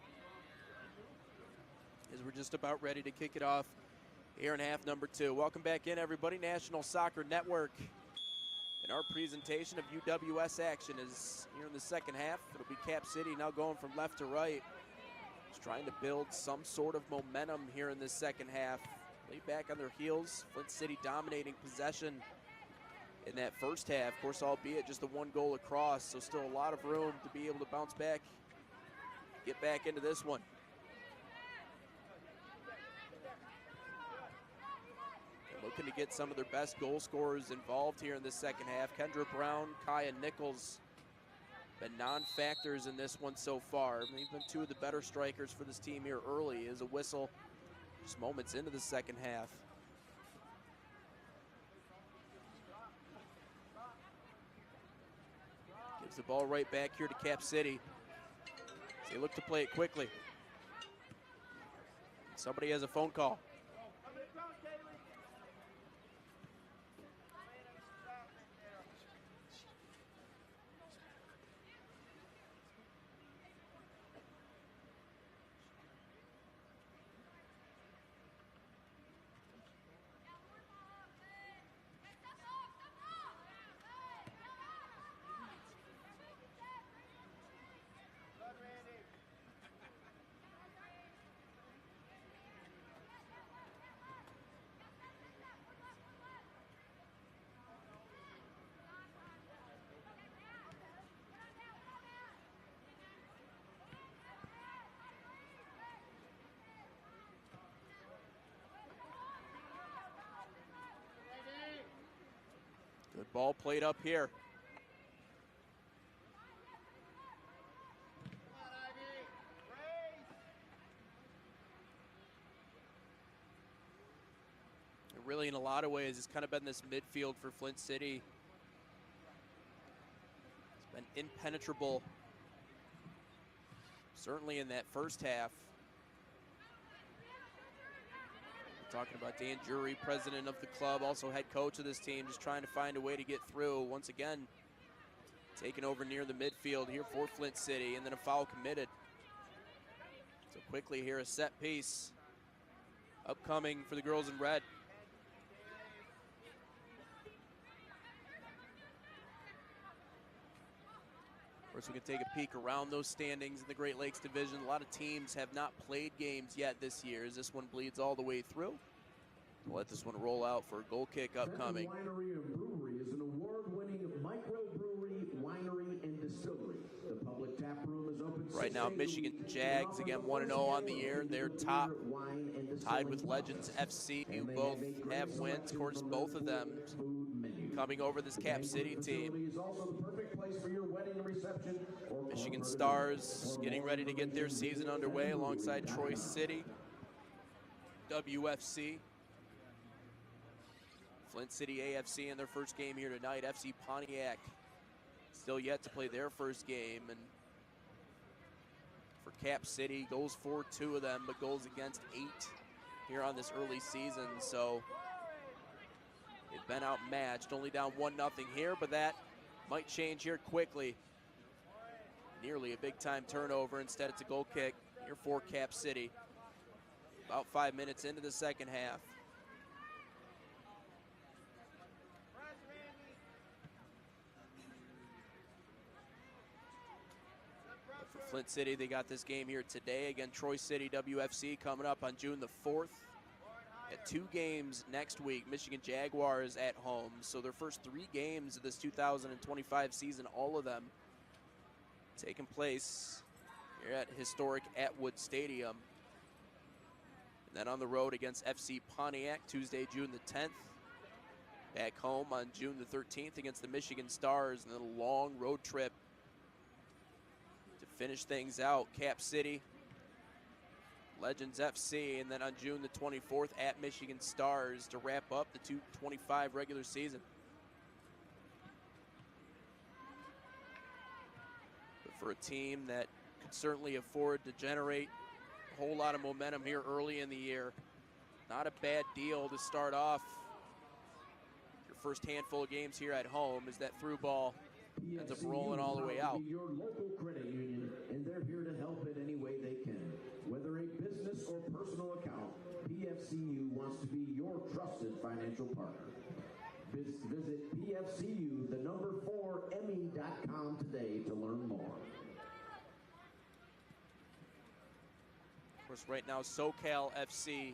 As we're just about ready to kick it off here in half number 2. Welcome back in, everybody. National Soccer Network. And our presentation of UWS action is here in the second half. It'll be Cap City now going from left to right. Just trying to build some sort of momentum here in this second half. Lay back on their heels. Flint City dominating possession in that first half. Of course, albeit just a one goal across, so still a lot of room to be able to bounce back, get back into this one. looking to get some of their best goal scorers involved here in the second half. Kendra Brown, Kaya Nichols been non-factors in this one so far. They've been two of the better strikers for this team here early. Is a whistle just moments into the second half. Gives the ball right back here to Cap City. They look to play it quickly. Somebody has a phone call. Good ball played up here. And really, in a lot of ways, it's kind of been this midfield for Flint City. It's been impenetrable, certainly in that first half. Talking about Dan Jury, president of the club, also head coach of this team, just trying to find a way to get through. Once again, taking over near the midfield here for Flint City, and then a foul committed. So quickly here, a set piece upcoming for the girls in red. Of course, we can take a peek around those standings in the Great Lakes Division. A lot of teams have not played games yet this year as this one bleeds all the way through. We'll let this one roll out for a goal kick upcoming. Winery and Brewery is an award-winning microbrewery, winery, and distillery. The public tap room is open right now. Michigan Jags again 1-0 on the year. They're top, tied with Legends FC, who both have wins. Of course, both of them coming over this Cap City team. Michigan Stars getting ready to get their season underway alongside Troy City, WFC. Flint City AFC in their first game here tonight. FC Pontiac still yet to play their first game. And for Cap City, goals for 2 of them, but goals against 8 here on this early season. So they've been outmatched, only down 1-0 here, but that might change here quickly. Nearly a big-time turnover. Instead, it's a goal kick here for Cap City. About 5 minutes into the second half. But for Flint City, they got this game here today. Again, Troy City WFC coming up on June the 4th. At 2 games next week, Michigan Jaguars at home. So their first 3 games of this 2025 season, all of them taking place here at historic Atwood Stadium. And then on the road against FC Pontiac, Tuesday, June the 10th. Back home on June the 13th against the Michigan Stars, and then a long road trip to finish things out. Cap City, Legends FC, and then on June the 24th at Michigan Stars to wrap up the 2025 regular season. But for a team that could certainly afford to generate a whole lot of momentum here early in the year, not a bad deal to start off your first handful of games here at home, as that through ball ends up rolling all the way out. Your local credit union, and they're here to help in any way they can. Whether a business or personal account, PFCU wants to be your trusted financial partner. Visit PFCU, the number 4ME.com today to learn more. Of course, right now, SoCal FC,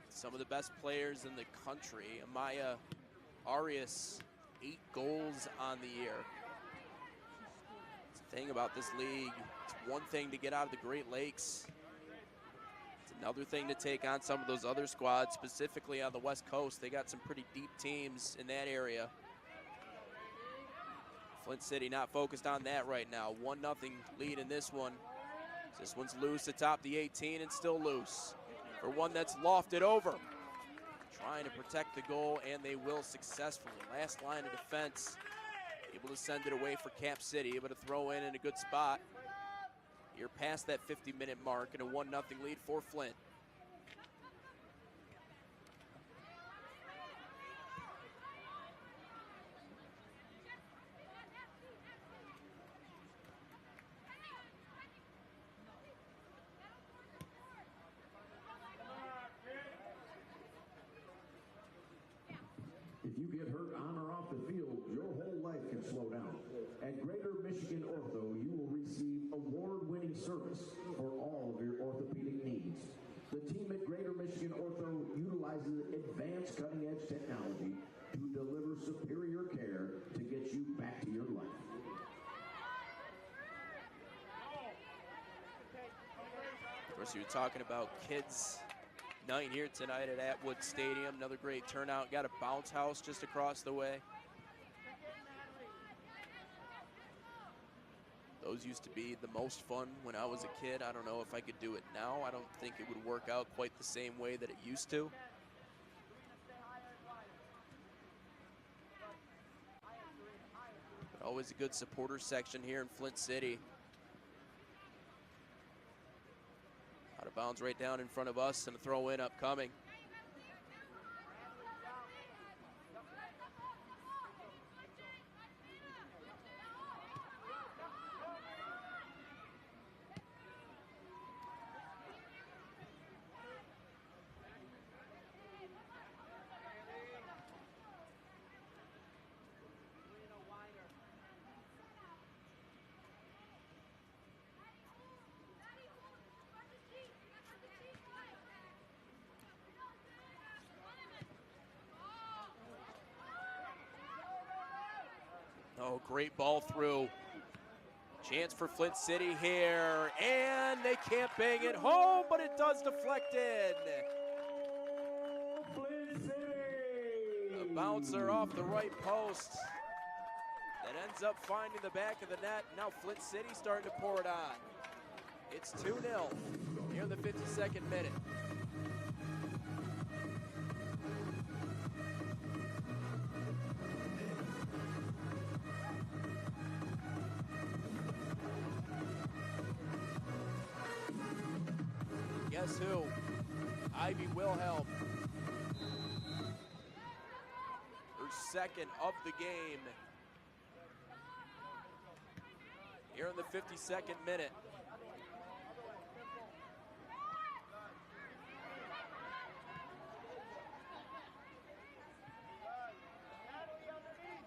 some of the best players in the country. Amaya Arias, 8 goals on the year. It's the thing about this league. It's one thing to get out of the Great Lakes. It's Another thing to take on some of those other squads, specifically on the West Coast. They got some pretty deep teams in that area. Flint City not focused on that right now. 1-0 lead in this one. This one's loose atop the 18 and still loose. For one that's lofted over. Trying to protect the goal, and they will successfully. Last line of defense, able to send it away for Cap City, able to throw in a good spot. You're past that 50-minute mark and a 1-0 lead for Flint. If you get hurt on or off the field, your whole life can slow down. At Greater Michigan Ortho, you will receive award-winning service for all of your orthopedic needs. The team at Greater Michigan Ortho utilizes advanced cutting-edge technology to deliver superior care to get you back to your life. Of course, you were talking about kids night here tonight at Atwood Stadium. Another great turnout. Got a bounce house just across the way. Those used to be the most fun when I was a kid. I don't know if I could do it now. I don't think it would work out quite the same way that it used to. But always a good supporter section here in Flint City. Out of bounds right down in front of us, and a throw in upcoming. Oh, great ball through. Chance for Flint City here, and they can't bang it home, but it does deflect in. Flint City! The bouncer off the right post. That ends up finding the back of the net. Now Flint City starting to pour it on. It's 2-0 here in the 52nd minute. Guess who? Ivy Wilhelm. Her second of the game. Here in the 52nd minute.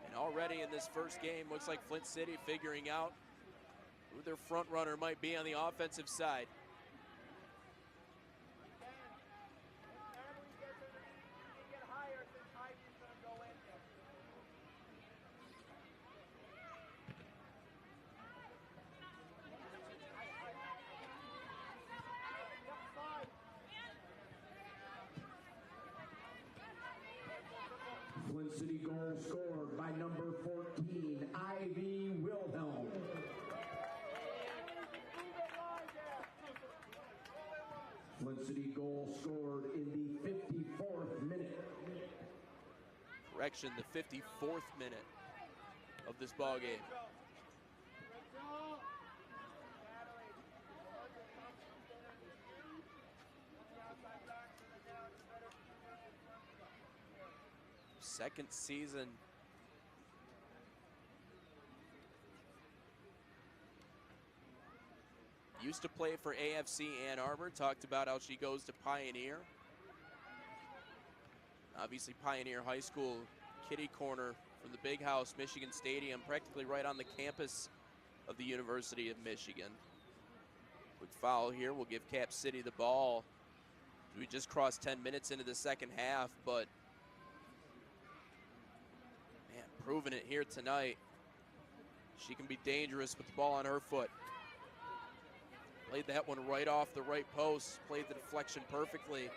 And already in this first game, looks like Flint City figuring out who their front runner might be on the offensive side. Flint City goal scored by number 14, Ivy Wilhelm. Flint City goal scored in the 54th minute. Correction, the 54th minute of this ball game. Second season. Used to play for AFC Ann Arbor. Talked about how she goes to Pioneer. Obviously Pioneer High School, kitty corner from the Big House, Michigan Stadium, practically right on the campus of the University of Michigan. Quick foul here will give Cap City the ball. We just crossed 10 minutes into the second half, but man, proving it here tonight. She can be dangerous with the ball on her foot. Played that one right off the right post. Played the deflection perfectly.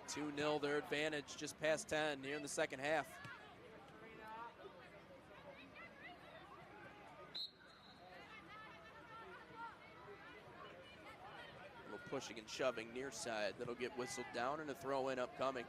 2-0 their advantage, just past 10 here in the second half. A little pushing and shoving near side. That'll get whistled down and a throw in upcoming.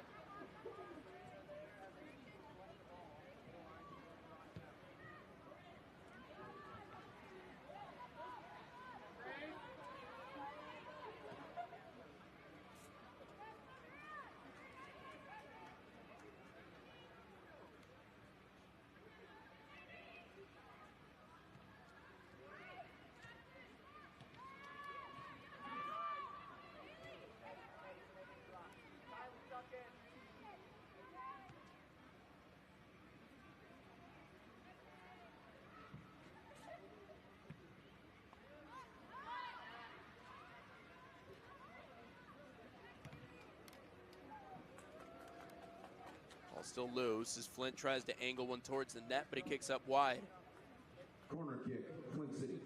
Ball still loose as Flint tries to angle one towards the net, but he kicks up wide. Corner kick, Flint City.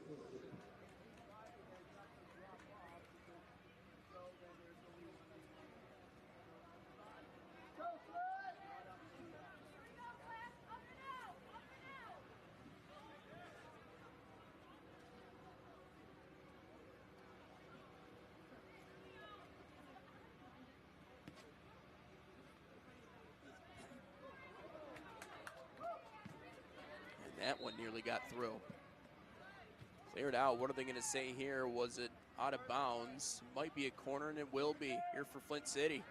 That one nearly got through. Cleared out. What are they going to say here? Was it out of bounds? Might be a corner, and it will be here for Flint City.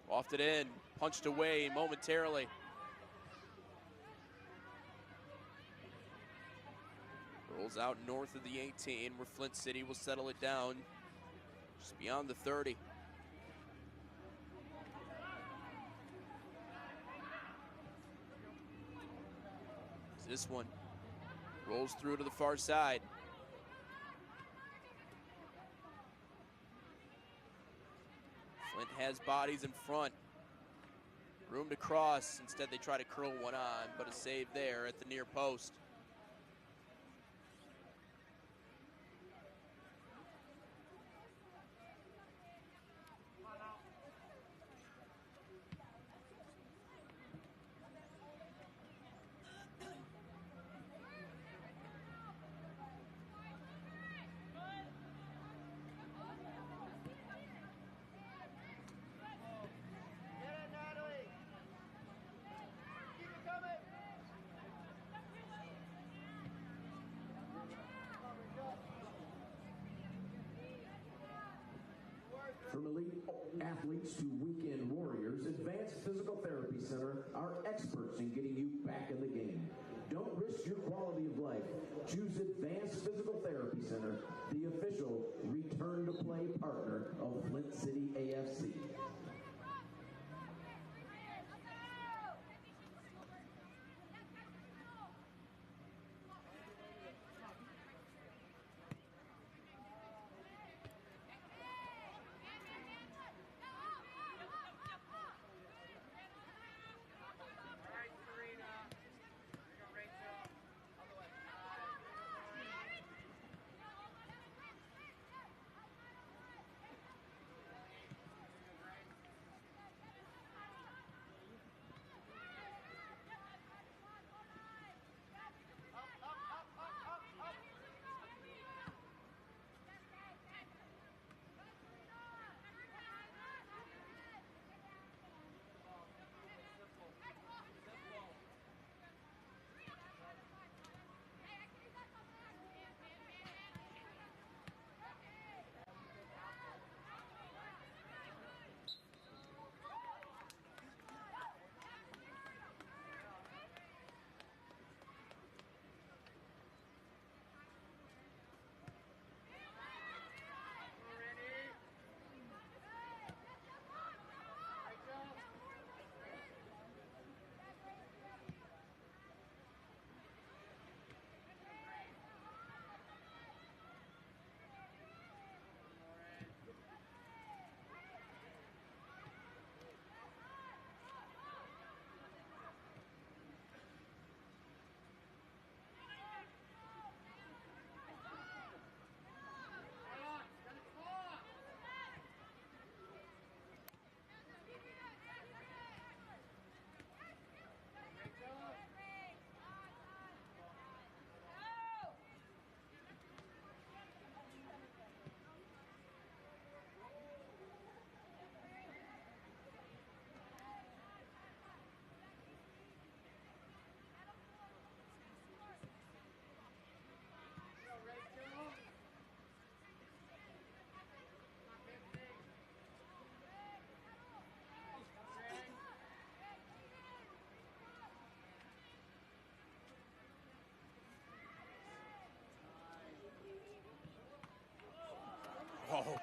Wafted in, punched away momentarily. Rolls out north of the 18, where Flint City will settle it down just beyond the 30. This one rolls through to the far side. Flint has bodies in front. Room to cross. Instead, they try to curl one on, but a save there at the near post. From elite athletes to weekend warriors, Advanced Physical Therapy Center are experts in getting you back in the game. Don't risk your quality of life. Choose Advanced Physical Therapy Center, the official return-to-play partner of Flint City AFC.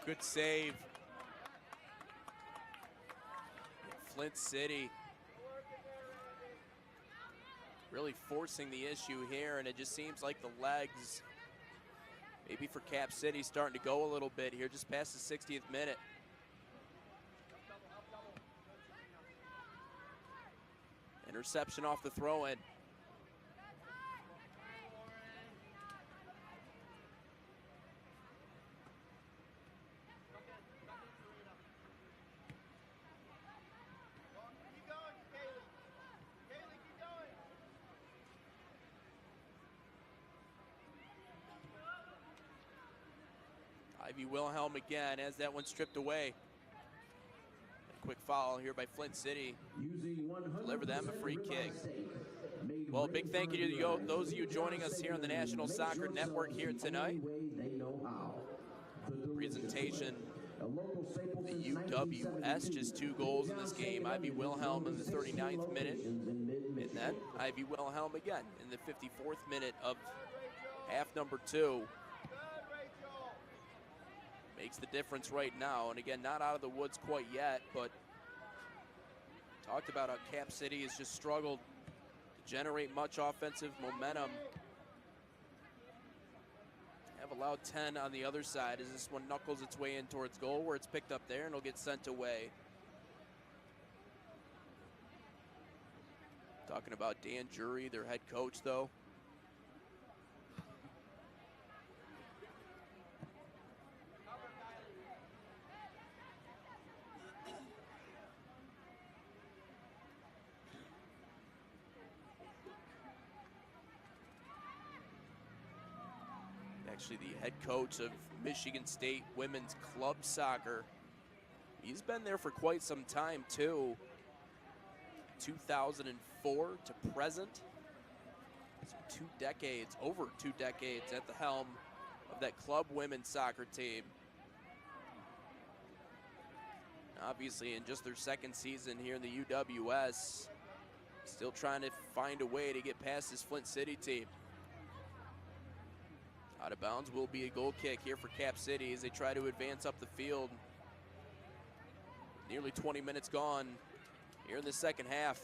good save. Flint City really forcing the issue here, and it just seems like the legs, maybe for Cap City, starting to go a little bit here just past the 60th minute. Interception off the throw-in. Ivy Wilhelm again as that one stripped away. A quick foul here by Flint City. Deliver them a free kick. Well, a big thank you to those of you joining us here on the National Soccer Network here tonight. Presentation, the UWS, just 2 goals in this game. Ivy Wilhelm in the 39th minute, and then Ivy Wilhelm again in the 54th minute of half number 2. Makes the difference right now, and again, not out of the woods quite yet, but talked about how Cap City has just struggled to generate much offensive momentum. Have allowed 10 on the other side as this one knuckles its way in towards goal, where it's picked up there and it'll get sent away. Talking about Dan Jury, their head coach, though. Actually the head coach of Michigan State Women's Club Soccer. He's been there for quite some time too. 2004 to present. So 2 decades, over 2 decades at the helm of that club women's soccer team. Obviously in just their 2nd season here in the UWS, still trying to find a way to get past this Flint City team. Out of bounds will be a goal kick here for Cap City as they try to advance up the field. Nearly 20 minutes gone here in the 2nd half.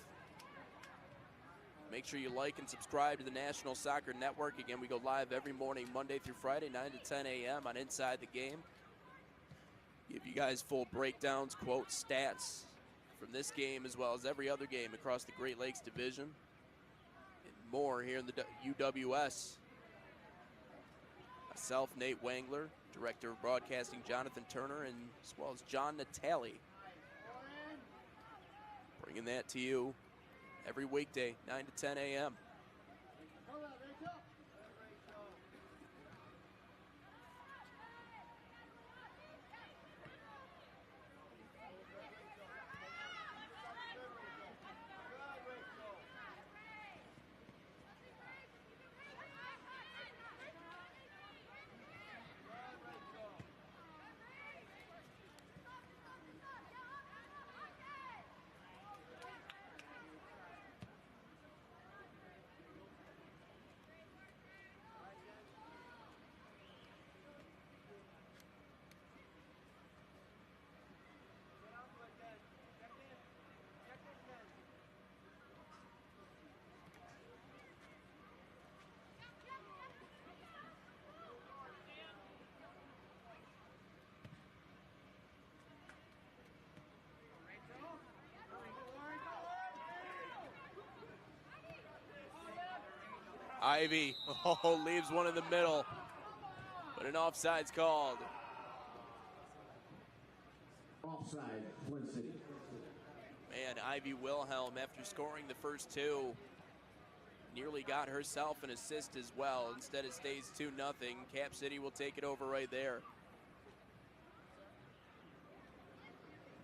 Make sure you like and subscribe to the National Soccer Network. Again, we go live every morning, Monday through Friday, 9 to 10 a.m. on Inside the Game. Give you guys full breakdowns, quotes, stats from this game as well as every other game across the Great Lakes Division. And more here in the UWS. Myself, Nate Wangler, Director of Broadcasting Jonathan Turner, and as well as John Natali. Bringing that to you every weekday, 9 to 10 a.m. Ivy, leaves one in the middle, but an offside's called. Offside, Flint City. Man, Ivy Wilhelm, after scoring the first 2, nearly got herself an assist as well. Instead, it stays 2-0. Cap City will take it over right there.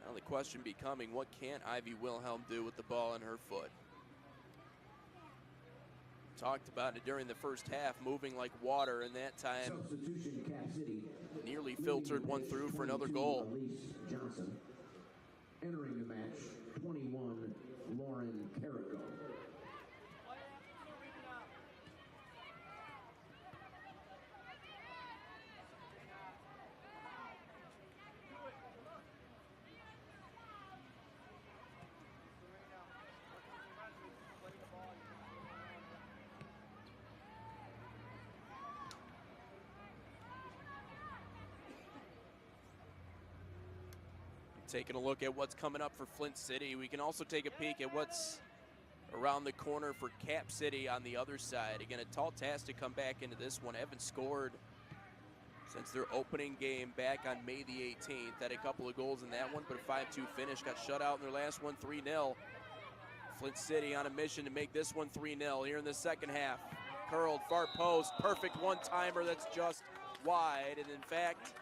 Now the question becoming, what can Ivy Wilhelm do with the ball in her foot? Talked about it during the first half, moving like water, and that time Substitution, Cap City. nearly filtered one through for another goal. Elise Johnson. Entering the match, 21, Lauren Carrico. Taking a look at what's coming up for Flint City. We can also take a peek at what's around the corner for Cap City on the other side. Again, a tall task to come back into this one. Haven't scored since their opening game back on May the 18th. Had a couple of goals in that one, but a 5-2 finish. Got shut out in their last one, 3-0. Flint City on a mission to make this one 3-0 here in the second half. Curled, far post, perfect one-timer that's just wide. And in fact,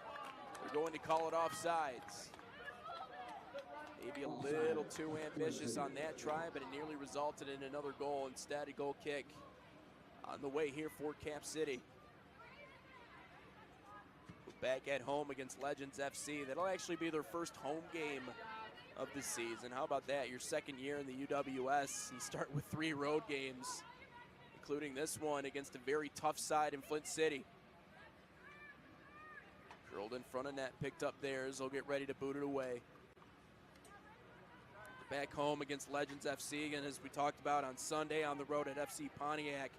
they're going to call it offsides. Maybe a little too ambitious on that try, but it nearly resulted in another goal. Instead, a goal kick on the way here for Cap City. We're back at home against Legends FC. That'll actually be their first home game of the season. How about that? Your second year in the UWS. You start with 3 road games, including this one against a very tough side in Flint City. Curled in front of net, picked up theirs. They'll get ready to boot it away. Back home against Legends FC, again, as we talked about on Sunday on the road at FC Pontiac.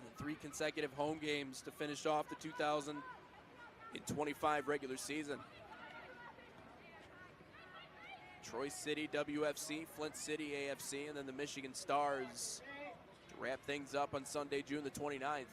And 3 consecutive home games to finish off the 2025 regular season. Troy City, WFC, Flint City, AFC, and then the Michigan Stars to wrap things up on Sunday, June the 29th.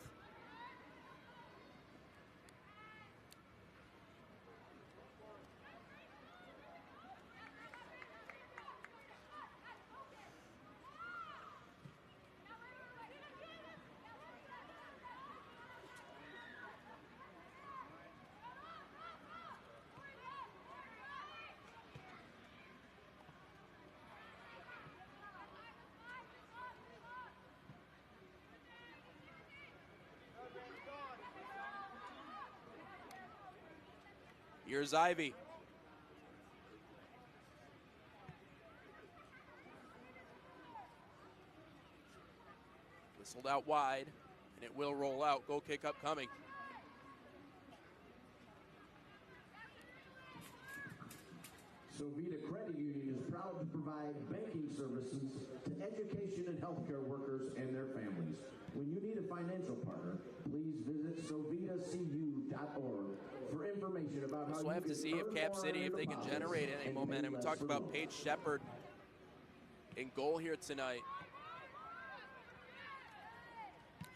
Here's Ivy. Whistled out wide, and it will roll out. Goal kick upcoming. Sovita Credit Union is proud to provide banking services to education and healthcare workers and their families. When you need a financial partner, please visit sovitacu.org for information about how we'll have to see if Cap City, if they can generate any momentum. We talked about Paige Shepard in goal here tonight.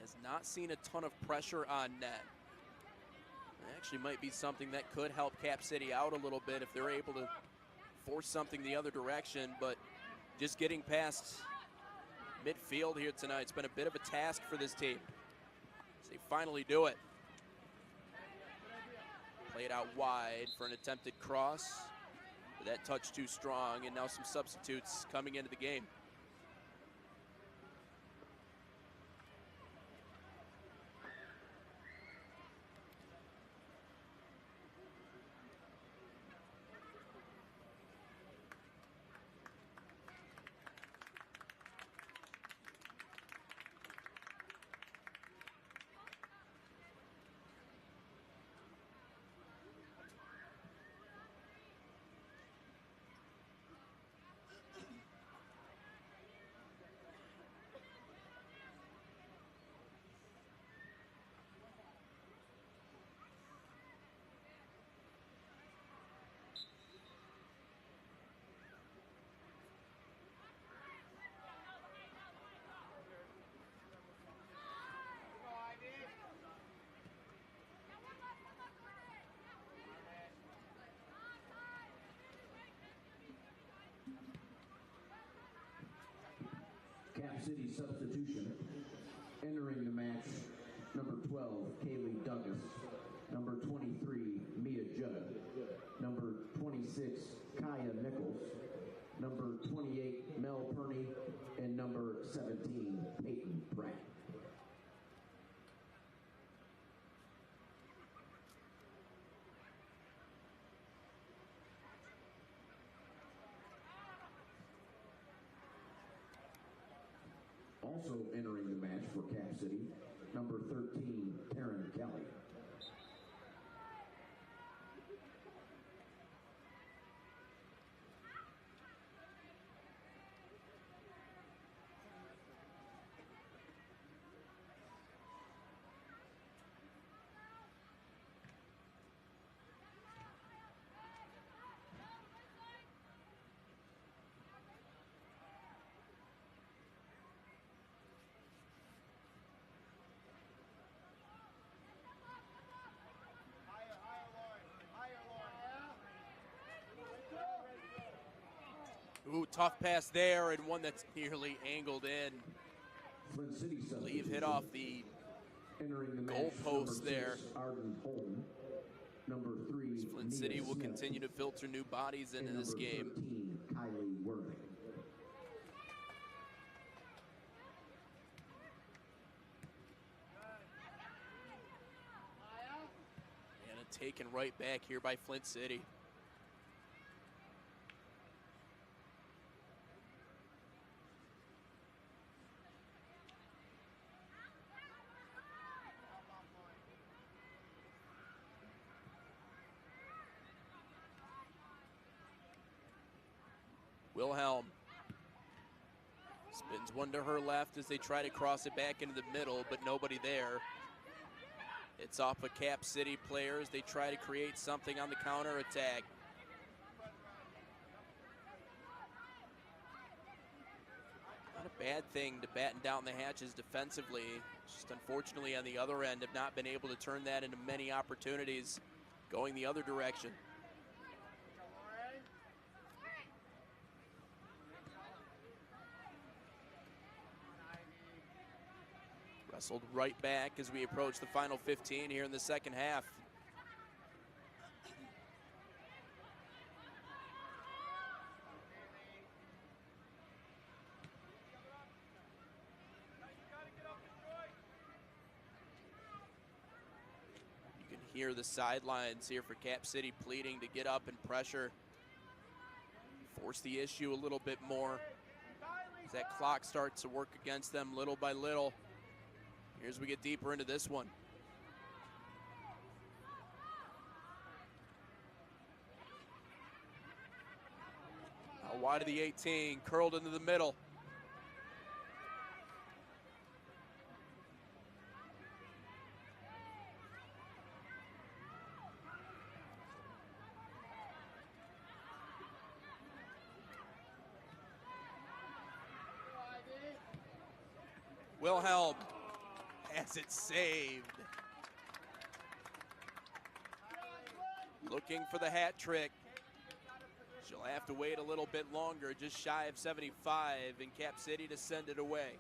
Has not seen a ton of pressure on net. It actually might be something that could help Cap City out a little bit if they're able to force something the other direction, but just getting past midfield here tonight, it's been a bit of a task for this team. So they finally do it. Played out wide for an attempted cross, but that touch too strong, and now some substitutes coming into the game. Cap City substitution. Entering the match, number 12, Kaylee Douglas. Number 23, Mia Judd. Number 26, Kaya Nichols. Number 28, Mel Perney. And number 17, Peyton Pratt. Also entering the match for Cap City, number 13, Taryn Kelly. Ooh, tough pass there, and one that's nearly angled in. Flint City Leave hit off the entering the goal match, post number there. 6, Arden Holm. Number 3, Flint Nia City will Smith. continue to filter new bodies into And this number game. 13, Kylie Worthing. And a taken right back here by Flint City. Wilhelm spins one to her left as they try to cross it back into the middle, but nobody there. It's off of Cap City players. They try to create something on the counter attack. Not a bad thing to batten down the hatches defensively. Just unfortunately on the other end have not been able to turn that into many opportunities going the other direction. Wrestled right back as we approach the final 15 here in the second half. You can hear the sidelines here for Cap City pleading to get up and pressure. Force the issue a little bit more as that clock starts to work against them little by little. Here's we get deeper into this one. Out wide of the 18, curled into the middle. Wilhelm has it saved. Looking for the hat trick. She'll have to wait a little bit longer, just shy of 75, in Cap City to send it away.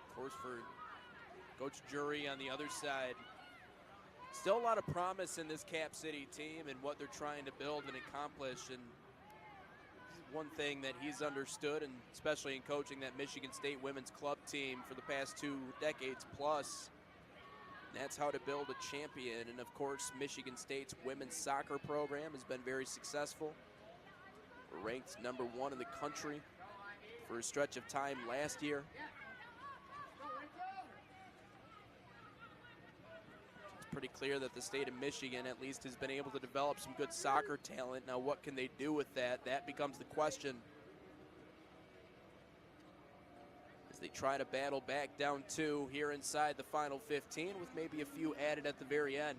Of course, for Coach Jury on the other side, still a lot of promise in this Cap City team and what they're trying to build and accomplish. And one thing that he's understood, and especially in coaching that Michigan State women's club team for the past 2 decades plus, that's how to build a champion. And of course, Michigan State's women's soccer program has been very successful. We're ranked number 1 in the country for a stretch of time last year. Pretty clear that the state of Michigan at least has been able to develop some good soccer talent. Now what can they do with that? That becomes the question. As they try to battle back down 2 here inside the final 15 with maybe a few added at the very end.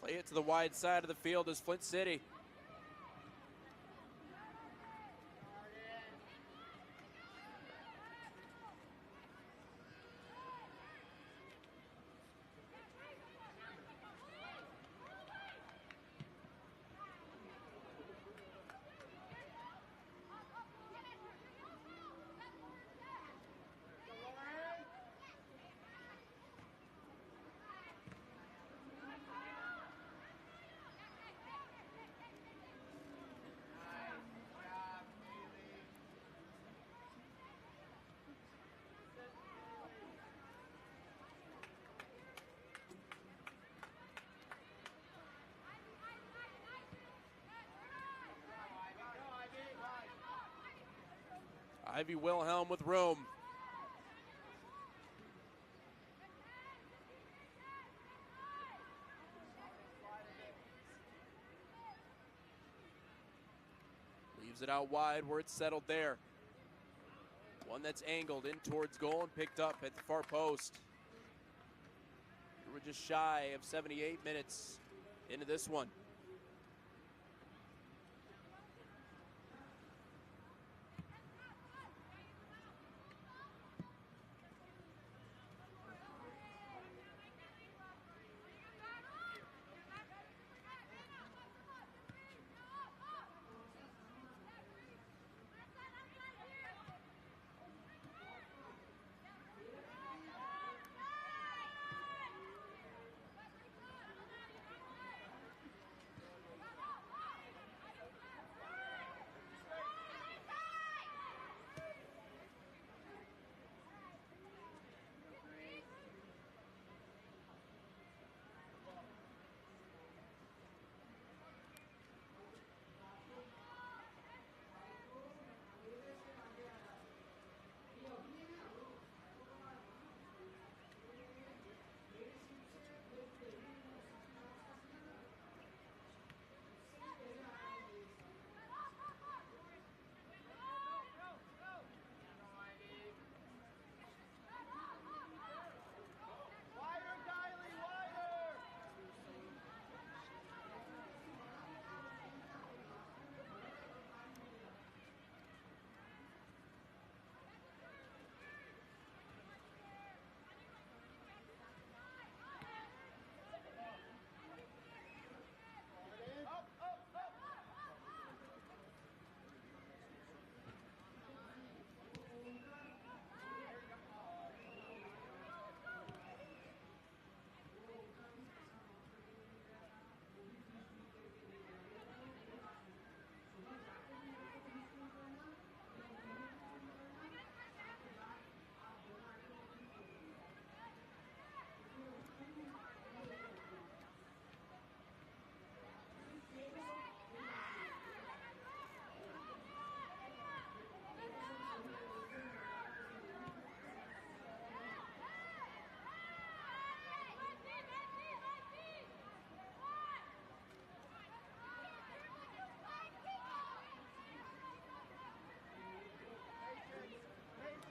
Play it to the wide side of the field as Flint City. Ivy Wilhelm with room. Leaves it out wide where it's settled there. One that's angled in towards goal and picked up at the far post. We're just shy of 78 minutes into this one.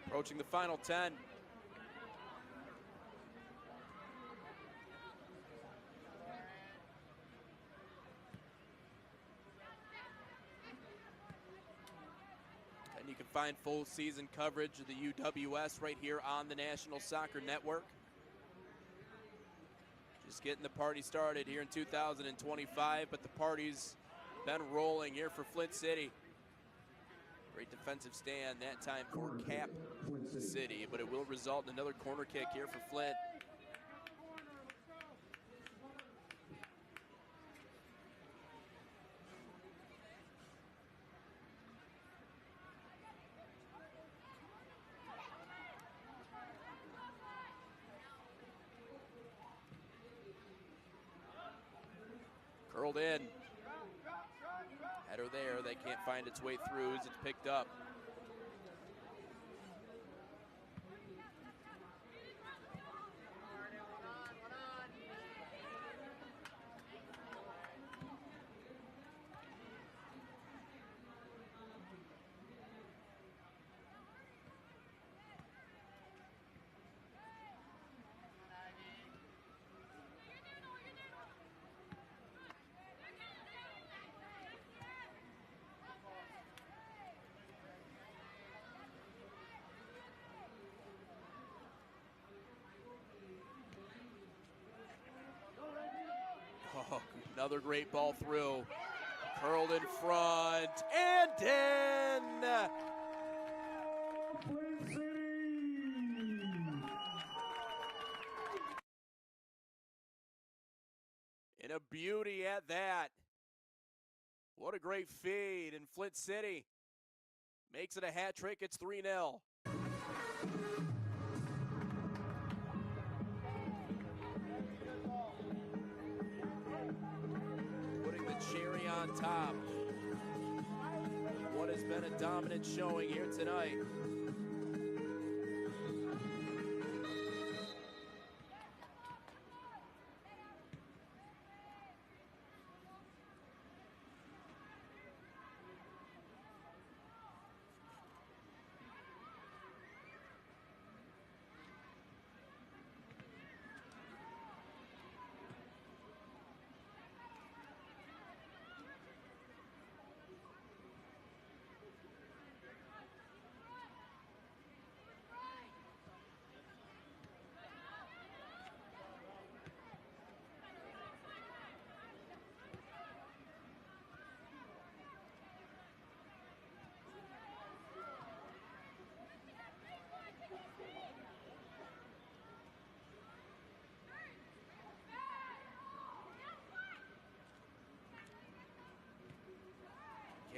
Approaching the final 10. And you can find full season coverage of the UWS right here on the National Soccer Network. Just getting the party started here in 2025, but the party's been rolling here for Flint City. Great defensive stand that time for Cap City, but it will result in another corner kick here for Flint. Curled in. Header there, they can't find its way through as it's picked up. Oh, another great ball through. Curled in front and in. And a beauty at that. What a great feed, and Flint City makes it a hat trick. It's 3-0. Putting the cherry on top. What has been a dominant showing here tonight.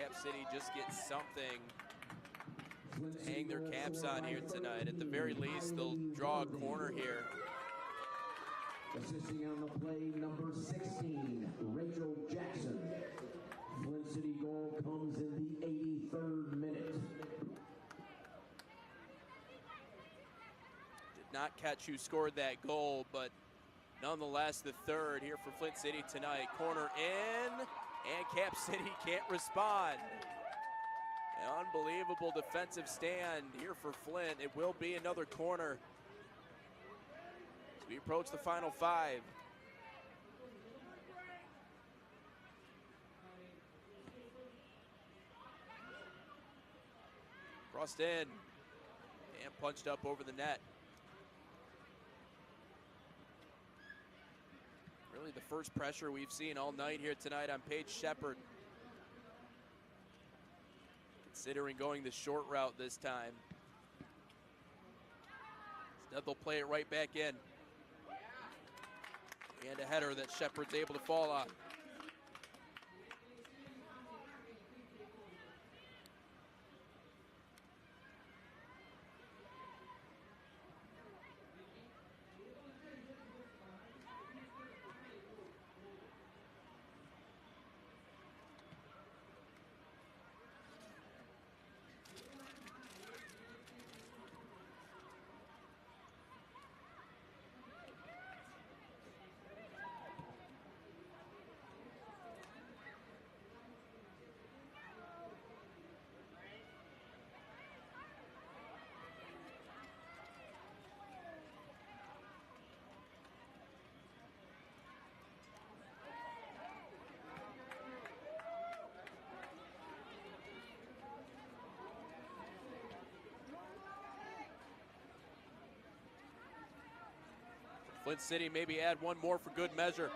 Cap City just gets something to hang their caps on here tonight. At the very least, they'll draw a corner here. Assisting on the play, number 16, Rachel Jackson. Flint City goal comes in the 83rd minute. Did not catch who scored that goal, but nonetheless, the third here for Flint City tonight. Corner in, and Cap City can't respond. An unbelievable defensive stand here for Flint. It will be another corner as we approach the final 5. Crossed in and punched up over the net. Really the first pressure we've seen all night here tonight on Paige Shepard. Considering going the short route this time. Instead, they'll play it right back in. And a header that Shepard's able to fall on. Flint City maybe add one more for good measure.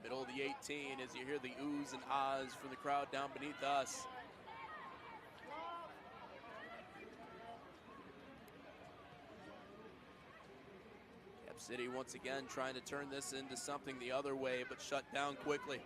Middle of the 18 as you hear the oohs and ahs from the crowd down beneath us. Cap City once again trying to turn this into something the other way, but shut down quickly.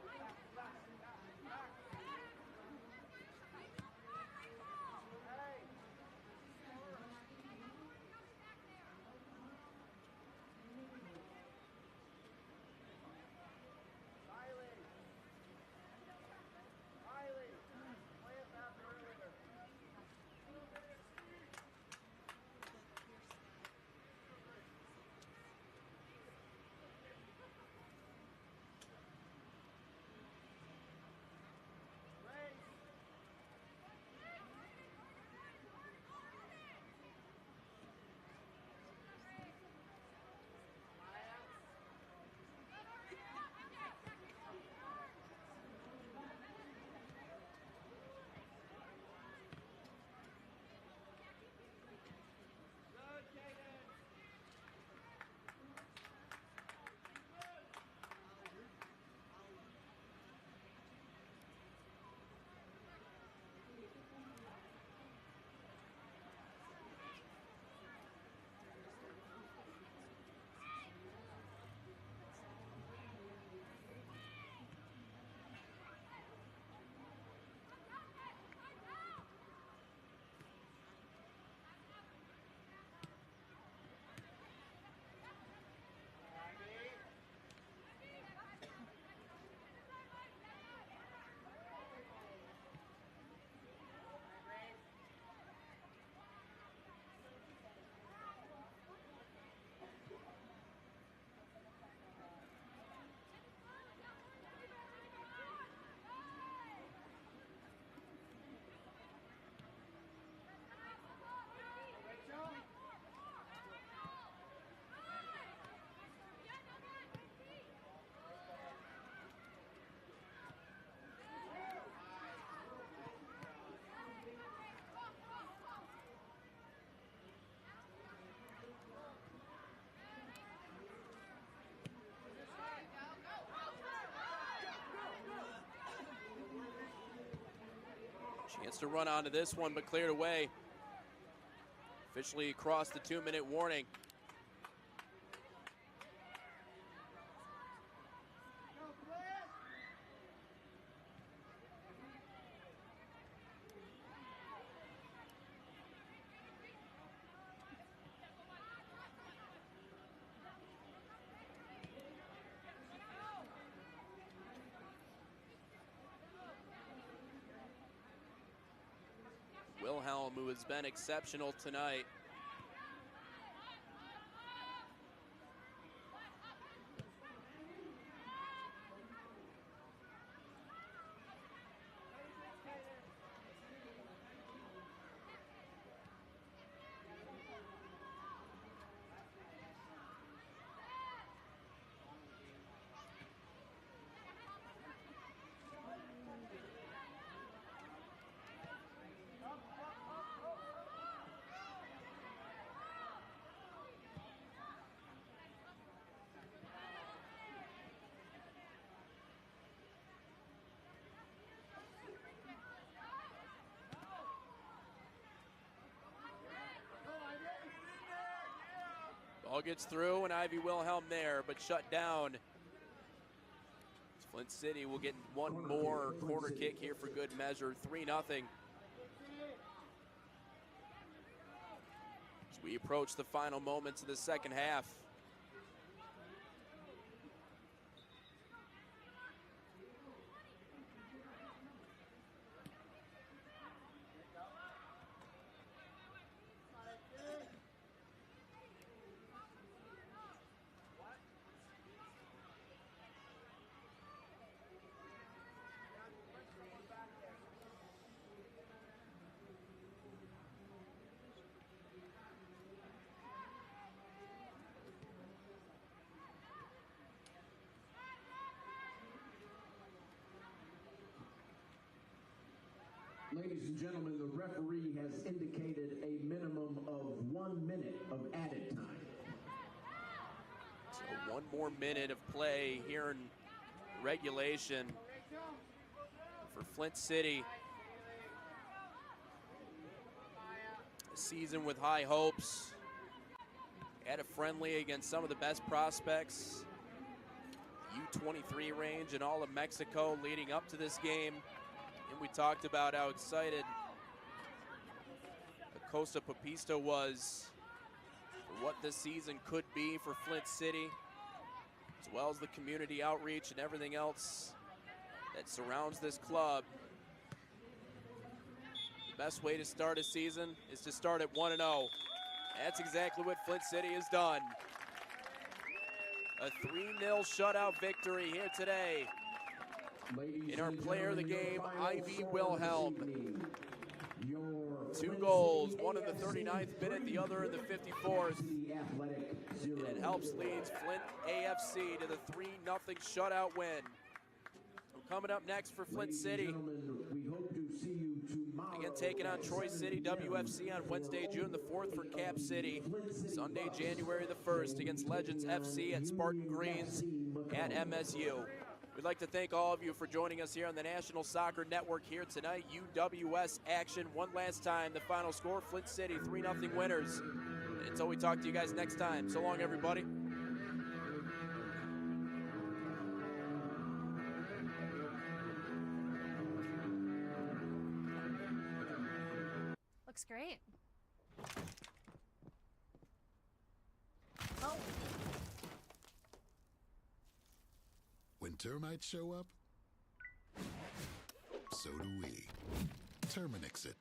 Chance to run onto this one, but cleared away. Officially crossed the 2-minute warning. Wilhelm, who has been exceptional tonight. Ball gets through, and Ivy Wilhelm there, but shut down. Flint City will get one more corner kick here for good measure, 3-0. As we approach the final moments of the second half. Ladies and gentlemen, the referee has indicated a minimum of 1 minute of added time. So one more minute of play here in regulation for Flint City. A season with high hopes. Had a friendly against some of the best prospects. U23 range in all of Mexico leading up to this game. And we talked about how excited Acosta Papista was for what this season could be for Flint City, as well as the community outreach and everything else that surrounds this club. The best way to start a season is to start at 1-0. That's exactly what Flint City has done. A 3-0 shutout victory here today. In our player of the game, Ivy Wilhelm. 2 goals, one in the 39th minute, the other in the 54th. And it helps leads Flint AFC to the 3-0 shutout win. Coming up next for Flint City, again taking on Troy City WFC on Wednesday, June the 4th for Cap City. Sunday, January the 1st against Legends FC at Spartan Greens at MSU. We'd like to thank all of you for joining us here on the National Soccer Network here tonight. UWS action one last time. The final score, Flint City 3-0 winners. And until we talk to you guys next time, so long everybody. Looks great. Oh. When termites show up, so do we. Terminix it.